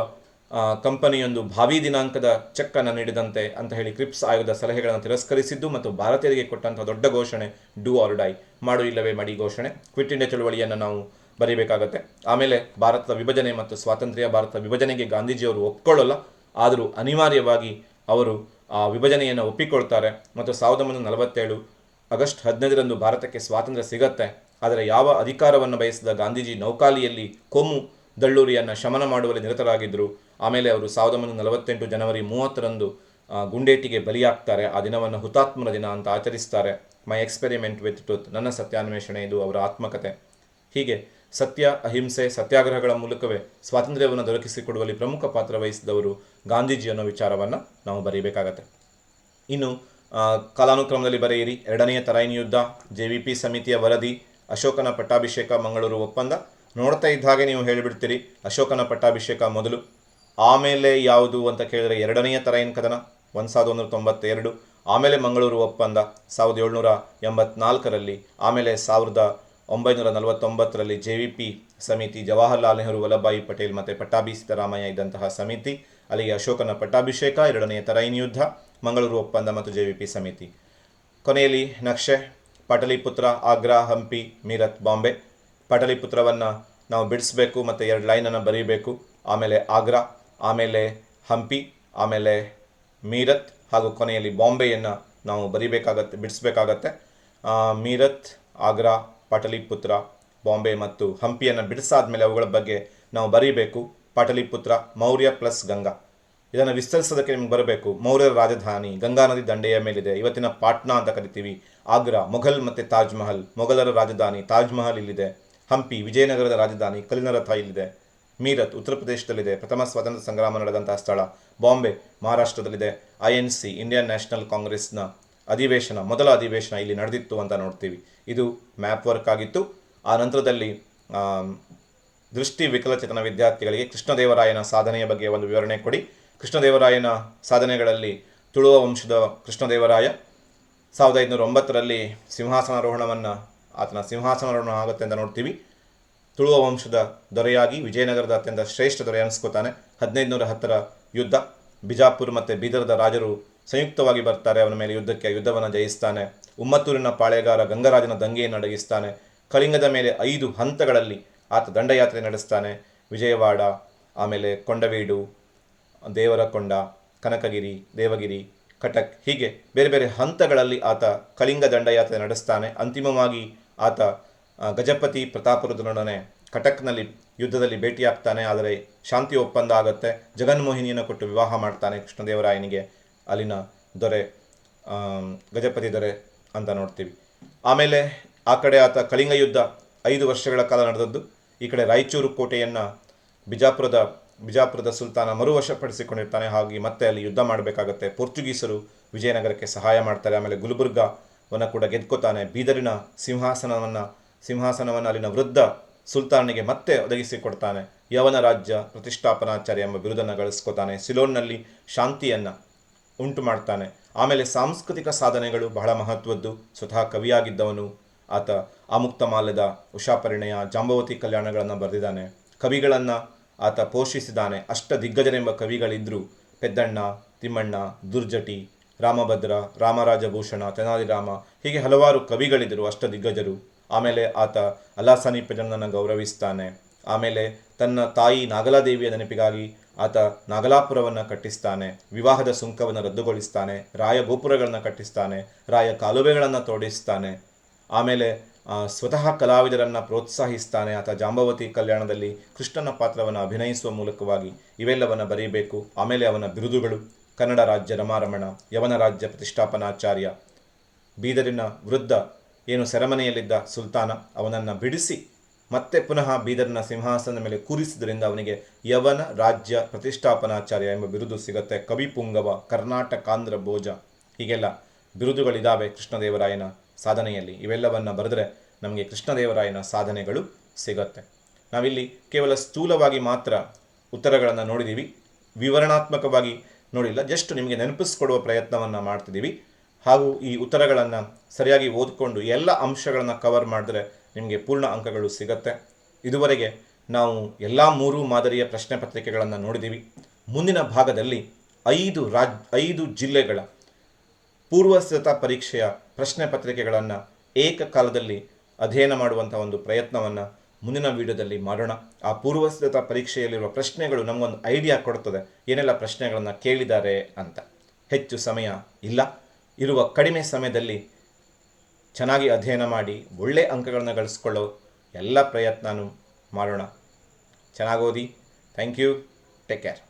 ಕಂಪನಿಯೊಂದು ಭಾವಿ ದಿನಾಂಕದ ಚೆಕ್ ಅನ್ನು ನೀಡಿದಂತೆ ಅಂತ ಹೇಳಿ ಕ್ರಿಪ್ಸ್ ಆಯೋಗದ ಸಲಹೆಗಳನ್ನು ತಿರಸ್ಕರಿಸಿದ್ದು ಮತ್ತು ಭಾರತೀಯರಿಗೆ ಕೊಟ್ಟಂತಹ ದೊಡ್ಡ ಘೋಷಣೆ ಡೂ ಆರ್ ಡೈ, ಮಾಡು ಇಲ್ಲವೇ ಮಡಿ ಘೋಷಣೆ. ಕ್ವಿಟ್ ಇಂಡಿಯಾ ಚಳವಳಿಯನ್ನು ನಾವು ಬರೀಬೇಕಾಗತ್ತೆ. ಆಮೇಲೆ ಭಾರತದ ವಿಭಜನೆ ಮತ್ತು ಸ್ವಾತಂತ್ರ್ಯ. ಭಾರತದ ವಿಭಜನೆಗೆ ಗಾಂಧೀಜಿಯವರು ಒಪ್ಕೊಳ್ಳಲ್ಲ, ಆದರೂ ಅನಿವಾರ್ಯವಾಗಿ ಅವರು ಆ ವಿಭಜನೆಯನ್ನು ಒಪ್ಪಿಕೊಳ್ತಾರೆ ಮತ್ತು 1947 ಆಗಸ್ಟ್ 15ರಂದು ಭಾರತಕ್ಕೆ ಸ್ವಾತಂತ್ರ್ಯ ಸಿಗತ್ತೆ. ಆದರೆ ಯಾವ ಅಧಿಕಾರವನ್ನು ಬಯಸಿದ ಗಾಂಧೀಜಿ ನೌಕಾಲಿಯಲ್ಲಿ ಕೋಮು ದಳ್ಳೂರಿಯನ್ನು ಶಮನ ಮಾಡುವಲ್ಲಿ ನಿರತರಾಗಿದ್ದರು. ಆಮೇಲೆ ಅವರು 1948 ಜನವರಿ 30ರಂದು ಗುಂಡೇಟಿಗೆ ಬಲಿಯಾಗ್ತಾರೆ. ಆ ದಿನವನ್ನು ಹುತಾತ್ಮರ ದಿನ ಅಂತ ಆಚರಿಸ್ತಾರೆ. ಮೈ ಎಕ್ಸ್ಪೆರಿಮೆಂಟ್ ವಿತ್ ಟ್ರೂತ್, ನನ್ನ ಸತ್ಯಾನ್ವೇಷಣೆ, ಇದು ಅವರ ಆತ್ಮಕತೆ. ಹೀಗೆ ಸತ್ಯ, ಅಹಿಂಸೆ, ಸತ್ಯಾಗ್ರಹಗಳ ಮೂಲಕವೇ ಸ್ವಾತಂತ್ರ್ಯವನ್ನು ದೊರಕಿಸಿಕೊಡುವಲ್ಲಿ ಪ್ರಮುಖ ಪಾತ್ರ ವಹಿಸಿದವರು ಗಾಂಧೀಜಿ ಅನ್ನೋ ವಿಚಾರವನ್ನು ನಾವು ಬರೀಬೇಕಾಗತ್ತೆ. ಇನ್ನು ಕಾಲಾನುಕ್ರಮದಲ್ಲಿ ಬರೆಯಿರಿ. 2ನೇ ತರಾಯಿನ ಯುದ್ಧ, JVP ಸಮಿತಿಯ ವರದಿ, ಅಶೋಕನ ಪಟ್ಟಾಭಿಷೇಕ, ಮಂಗಳೂರು ಒಪ್ಪಂದ. ನೋಡ್ತಾ ಇದ್ದ ಹಾಗೆ ನೀವು ಹೇಳಿಬಿಡ್ತೀರಿ ಅಶೋಕನ ಪಟ್ಟಾಭಿಷೇಕ ಮೊದಲು, ಆಮೇಲೆ ಯಾವುದು ಅಂತ ಕೇಳಿದರೆ 2ನೇ ತರಾಯಿನ ಕದನ 1192, ಆಮೇಲೆ ಮಂಗಳೂರು ಒಪ್ಪಂದ 1784ರಲ್ಲಿ, ಆಮೇಲೆ 1949ರಲ್ಲಿ JVP ಸಮಿತಿ, ಜವಾಹರ್ಲಾಲ್ ನೆಹರು, ವಲ್ಲಭಭಾಯಿ ಪಟೇಲ್ ಮತ್ತು ಪಟ್ಟಾಭಿ ಸಿದ್ದರಾಮಯ್ಯ ಇದ್ದಂತಹ ಸಮಿತಿ. ಅಲ್ಲಿಗೆ ಅಶೋಕನ ಪಟ್ಟಾಭಿಷೇಕ, 2ನೇ ತರಾಯಿನ ಯುದ್ಧ, ಮಂಗಳೂರು ಒಪ್ಪಂದ ಮತ್ತು JVP ಸಮಿತಿ. ಕೊನೆಯಲ್ಲಿ ನಕ್ಷೆ: ಪಾಟಲಿಪುತ್ರ, ಆಗ್ರಾ, ಹಂಪಿ, ಮೀರತ್, ಬಾಂಬೆ. ಪಾಟಲಿಪುತ್ರವನ್ನು ನಾವು ಬಿಡಿಸಬೇಕು ಮತ್ತು 2 ಲೈನನ್ನು ಬರೀಬೇಕು. ಆಮೇಲೆ ಆಗ್ರಾ, ಆಮೇಲೆ ಹಂಪಿ, ಆಮೇಲೆ ಮೀರತ್ ಹಾಗೂ ಕೊನೆಯಲ್ಲಿ ಬಾಂಬೆಯನ್ನು ನಾವು ಬಿಡಿಸಬೇಕಾಗತ್ತೆ. ಮೀರತ್, ಆಗ್ರಾ, ಪಾಟಲಿಪುತ್ರ, ಬಾಂಬೆ ಮತ್ತು ಹಂಪಿಯನ್ನು ಬಿಡಿಸಾದ್ಮೇಲೆ ಅವುಗಳ ಬಗ್ಗೆ ನಾವು ಬರೀಬೇಕು. ಪಾಟಲಿಪುತ್ರ ಮೌರ್ಯ ಪ್ಲಸ್ ಗಂಗಾ, ಇದನ್ನು ವಿಸ್ತರಿಸೋದಕ್ಕೆ ನಿಮ್ಗೆ ಬರಬೇಕು. ಮೌರ್ಯರ ರಾಜಧಾನಿ ಗಂಗಾ ನದಿ ದಂಡೆಯ ಮೇಲಿದೆ, ಇವತ್ತಿನ ಪಾಟ್ನಾ ಅಂತ ಕರಿತೀವಿ. ಆಗ್ರಾ ಮೊಘಲ್ ಮತ್ತು ತಾಜ್ ಮಹಲ್, ಮೊಘಲರ ರಾಜಧಾನಿ ತಾಜ್ ಮಹಲ್ ಇಲ್ಲಿದೆ. ಹಂಪಿ ವಿಜಯನಗರದ ರಾಜಧಾನಿ ಕಲ್ಲಿನ ರಥ ಇಲ್ಲಿದೆ. ಮೀರತ್ ಉತ್ತರ ಪ್ರದೇಶದಲ್ಲಿದೆ, ಪ್ರಥಮ ಸ್ವಾತಂತ್ರ್ಯ ಸಂಗ್ರಾಮ ನಡೆದಂತಹ ಸ್ಥಳ. ಬಾಂಬೆ ಮಹಾರಾಷ್ಟ್ರದಲ್ಲಿದೆ. INC ಇಂಡಿಯನ್ ನ್ಯಾಷನಲ್ ಕಾಂಗ್ರೆಸ್ನ ಅಧಿವೇಶನ, ಮೊದಲ ಅಧಿವೇಶನ ಇಲ್ಲಿ ನಡೆದಿತ್ತು ಅಂತ ನೋಡ್ತೀವಿ. ಇದು ಮ್ಯಾಪ್ ವರ್ಕ್ ಆಗಿತ್ತು. ಆ ನಂತರದಲ್ಲಿ ದೃಷ್ಟಿ ವಿಕಲಚೇತನ ವಿದ್ಯಾರ್ಥಿಗಳಿಗೆ ಕೃಷ್ಣದೇವರಾಯನ ಸಾಧನೆಯ ಬಗ್ಗೆ ಒಂದು ವಿವರಣೆ ಕೊಡಿ. ಕೃಷ್ಣದೇವರಾಯನ ಸಾಧನೆಗಳಲ್ಲಿ ತುಳುವ ವಂಶದ ಕೃಷ್ಣದೇವರಾಯ 1509ರಲ್ಲಿ ಆತನ ಸಿಂಹಾಸನಾರೋಹಣ ಆಗುತ್ತೆ ಅಂತ ನೋಡ್ತೀವಿ. ತುಳುವ ವಂಶದ ದೊರೆಯಾಗಿ ವಿಜಯನಗರದ ಅತ್ಯಂತ ಶ್ರೇಷ್ಠ ದೊರೆ ಅನಿಸ್ಕೋತಾನೆ. 1510ರ ಯುದ್ಧ, ಬಿಜಾಪುರ ಮತ್ತು ಬೀದರ್ದ ರಾಜರು ಸಂಯುಕ್ತವಾಗಿ ಬರ್ತಾರೆ ಅವನ ಮೇಲೆ ಯುದ್ಧವನ್ನು ಜಯಿಸ್ತಾನೆ. ಉಮ್ಮತ್ತೂರಿನ ಪಾಳೆಗಾರ ಗಂಗರಾಜನ ದಂಗೆಯನ್ನು ಅಡಗಿಸ್ತಾನೆ. ಕಳಿಂಗದ ಮೇಲೆ 5 ಹಂತಗಳಲ್ಲಿ ಆತ ದಂಡಯಾತ್ರೆ ನಡೆಸ್ತಾನೆ. ವಿಜಯವಾಡ, ಆಮೇಲೆ ಕೊಂಡವೀಡು, ದೇವರಕೊಂಡ, ಕನಕಗಿರಿ, ದೇವಗಿರಿ, ಕಟಕ್, ಹೀಗೆ ಬೇರೆ ಬೇರೆ ಹಂತಗಳಲ್ಲಿ ಆತ ಕಳಿಂಗ ದಂಡಯಾತ್ರೆ ನಡೆಸ್ತಾನೆ. ಅಂತಿಮವಾಗಿ ಆತ ಗಜಪತಿ ಪ್ರತಾಪರುದ್ರನೊಡನೆ ಕಟಕ್ನಲ್ಲಿ ಯುದ್ಧದಲ್ಲಿ ಭೇಟಿಯಾಗ್ತಾನೆ. ಆದರೆ ಶಾಂತಿ ಒಪ್ಪಂದ ಆಗುತ್ತೆ. ಜಗನ್ಮೋಹಿನಿಯನ್ನು ಕೊಟ್ಟು ವಿವಾಹ ಮಾಡ್ತಾನೆ ಕೃಷ್ಣದೇವರಾಯನಿಗೆ, ಅಲ್ಲಿನ ದೊರೆ, ಗಜಪತಿ ದೊರೆ ಅಂತ ನೋಡ್ತೀವಿ. ಆಮೇಲೆ ಆ ಕಡೆ ಆತ ಕಳಿಂಗ ಯುದ್ಧ 5 ವರ್ಷಗಳ ಕಾಲ ನಡೆದದ್ದು. ಈ ಕಡೆ ರಾಯಚೂರು ಕೋಟೆಯನ್ನು ಬಿಜಾಪುರದ ಸುಲ್ತಾನ ಮರುವಶಪಡಿಸಿಕೊಂಡಿರ್ತಾನೆ. ಹಾಗೆ ಮತ್ತೆ ಅಲ್ಲಿ ಯುದ್ಧ ಮಾಡಬೇಕಾಗತ್ತೆ. ಪೋರ್ಚುಗೀಸರು ವಿಜಯನಗರಕ್ಕೆ ಸಹಾಯ ಮಾಡ್ತಾರೆ. ಆಮೇಲೆ ಗುಲ್ಬರ್ಗವನ್ನು ಕೂಡ ಗೆದ್ಕೋತಾನೆ. ಬೀದರಿನ ಸಿಂಹಾಸನವನ್ನು ಅಲ್ಲಿನ ವೃದ್ಧ ಸುಲ್ತಾನಿಗೆ ಮತ್ತೆ ಒದಗಿಸಿಕೊಡ್ತಾನೆ. ಯವನ ರಾಜ್ಯ ಪ್ರತಿಷ್ಠಾಪನಾಚಾರ್ಯ ಎಂಬ ಬಿರುದನ್ನು ಗಳಿಸ್ಕೋತಾನೆ. ಸಿಲೋನ್ನಲ್ಲಿ ಶಾಂತಿಯನ್ನು ಉಂಟು ಮಾಡ್ತಾನೆ. ಆಮೇಲೆ ಸಾಂಸ್ಕೃತಿಕ ಸಾಧನೆಗಳು ಬಹಳ ಮಹತ್ವದ್ದು. ಸ್ವತಃ ಕವಿಯಾಗಿದ್ದವನು ಆತ. ಆಮುಕ್ತ ಮಾಲ್ಯದ, ಉಷಾಪರಿಣಯ, ಜಾಂಬವತಿ ಕಲ್ಯಾಣಗಳನ್ನು ಬರೆದಿದ್ದಾನೆ. ಕವಿಗಳನ್ನು ಆತ ಪೋಷಿಸಿದ್ದಾನೆ. ದಿಗ್ಗಜರೆಂಬ ಕವಿಗಳಿದ್ದರು. ಪೆದ್ದಣ್ಣ, ತಿಮ್ಮಣ್ಣ, ದುರ್ಜಟಿ, ರಾಮಭದ್ರ, ರಾಮರಾಜಭೂಷಣ, ತೆನಾಲಿರಾಮ, ಹೀಗೆ ಹಲವಾರು ಕವಿಗಳಿದ್ದರು, ದಿಗ್ಗಜರು. ಆಮೇಲೆ ಆತ ಅಲಾಸನಿ ಪೆದ್ದಣ್ಣನನ್ನು ಗೌರವಿಸ್ತಾನೆ. ಆಮೇಲೆ ತನ್ನ ತಾಯಿ ನಾಗಲಾದೇವಿಯ ನೆನಪಿಗಾಗಿ ಆತ ನಾಗಲಾಪುರವನ್ನು ಕಟ್ಟಿಸ್ತಾನೆ. ವಿವಾಹದ ಸುಂಕವನ್ನು ರದ್ದುಗೊಳಿಸ್ತಾನೆ. ರಾಯ ಗೋಪುರಗಳನ್ನು ಕಟ್ಟಿಸ್ತಾನೆ. ರಾಯ ಕಾಲುವೆಗಳನ್ನು ತೋಡಿಸ್ತಾನೆ. ಆಮೇಲೆ ಸ್ವತಃ ಕಲಾವಿದರನ್ನು ಪ್ರೋತ್ಸಾಹಿಸ್ತಾನೆ. ಆತ ಜಾಂಬವತಿ ಕಲ್ಯಾಣದಲ್ಲಿ ಕೃಷ್ಣನ ಪಾತ್ರವನ್ನು ಅಭಿನಯಿಸುವ ಮೂಲಕವಾಗಿ ಇವೆಲ್ಲವನ್ನು ಬರೀಬೇಕು. ಆಮೇಲೆ ಅವನ ಬಿರುದುಗಳು: ಕನ್ನಡ ರಾಜ್ಯ ರಮಾರಮಣ, ಯವನ ರಾಜ್ಯ ಪ್ರತಿಷ್ಠಾಪನಾಚಾರ್ಯ, ಬೀದರಿನ ವೃದ್ಧ ಏನು ಸೆರೆಮನೆಯಲ್ಲಿದ್ದ ಸುಲ್ತಾನ, ಅವನನ್ನು ಬಿಡಿಸಿ ಮತ್ತೆ ಪುನಃ ಬೀದರ್ನ ಸಿಂಹಾಸನದ ಮೇಲೆ ಕೂರಿಸಿದ್ರಿಂದ ಅವನಿಗೆ ಯವನ ರಾಜ್ಯ ಪ್ರತಿಷ್ಠಾಪನಾಚಾರ್ಯ ಎಂಬ ಬಿರುದು ಸಿಗುತ್ತೆ. ಕವಿಪುಂಗವ, ಕರ್ನಾಟಕಾಂಧ್ರ ಭೋಜ, ಹೀಗೆಲ್ಲ ಬಿರುದುಗಳಿದ್ದಾವೆ ಕೃಷ್ಣದೇವರಾಯನ ಸಾಧನೆಯಲ್ಲಿ. ಇವೆಲ್ಲವನ್ನು ಬರೆದರೆ ನಮಗೆ ಕೃಷ್ಣದೇವರಾಯನ ಸಾಧನೆಗಳು ಸಿಗುತ್ತೆ. ನಾವಿಲ್ಲಿ ಕೇವಲ ಸ್ಥೂಲವಾಗಿ ಮಾತ್ರ ಉತ್ತರಗಳನ್ನು ನೋಡಿದ್ದೀವಿ, ವಿವರಣಾತ್ಮಕವಾಗಿ ನೋಡಿಲ್ಲ. ಜಸ್ಟ್ ನಿಮಗೆ ನೆನಪಿಸ್ಕೊಡುವ ಪ್ರಯತ್ನವನ್ನು ಮಾಡ್ತಿದ್ದೀವಿ. ಹಾಗೂ ಈ ಉತ್ತರಗಳನ್ನು ಸರಿಯಾಗಿ ಓದಿಕೊಂಡು ಎಲ್ಲ ಅಂಶಗಳನ್ನು ಕವರ್ ಮಾಡಿದ್ರೆ ನಿಮಗೆ ಪೂರ್ಣ ಅಂಕಗಳು ಸಿಗುತ್ತೆ. ಇದುವರೆಗೆ ನಾವು ಎಲ್ಲ 3 ಮಾದರಿಯ ಪ್ರಶ್ನೆ ಪತ್ರಿಕೆಗಳನ್ನು ನೋಡಿದ್ದೀವಿ. ಮುಂದಿನ ಭಾಗದಲ್ಲಿ 5 ಜಿಲ್ಲೆಗಳ ಪೂರ್ವಸಿದ್ಧತಾ ಪರೀಕ್ಷೆಯ ಪ್ರಶ್ನೆ ಪತ್ರಿಕೆಗಳನ್ನು ಏಕಕಾಲದಲ್ಲಿ ಅಧ್ಯಯನ ಮಾಡುವಂಥ ಒಂದು ಪ್ರಯತ್ನವನ್ನು ಮುಂದಿನ ವಿಡಿಯೋದಲ್ಲಿ ಮಾಡೋಣ. ಆ ಪೂರ್ವಸಿದ್ಧತಾ ಪರೀಕ್ಷೆಯಲ್ಲಿರುವ ಪ್ರಶ್ನೆಗಳು ನಮಗೊಂದು ಐಡಿಯಾ ಕೊಡ್ತದೆ, ಏನೆಲ್ಲ ಪ್ರಶ್ನೆಗಳನ್ನು ಕೇಳಿದ್ದಾರೆ ಅಂತ. ಹೆಚ್ಚು ಸಮಯ ಇಲ್ಲ, ಇರುವ ಕಡಿಮೆ ಸಮಯದಲ್ಲಿ ಚೆನ್ನಾಗಿ ಅಧ್ಯಯನ ಮಾಡಿ ಒಳ್ಳೆಯ ಅಂಕಗಳನ್ನು ಗಳಿಸ್ಕೊಳ್ಳೋ ಎಲ್ಲ ಪ್ರಯತ್ನನೂ ಮಾಡೋಣ. ಚೆನ್ನಾಗಿ ಓದಿ. Thank you. Take care.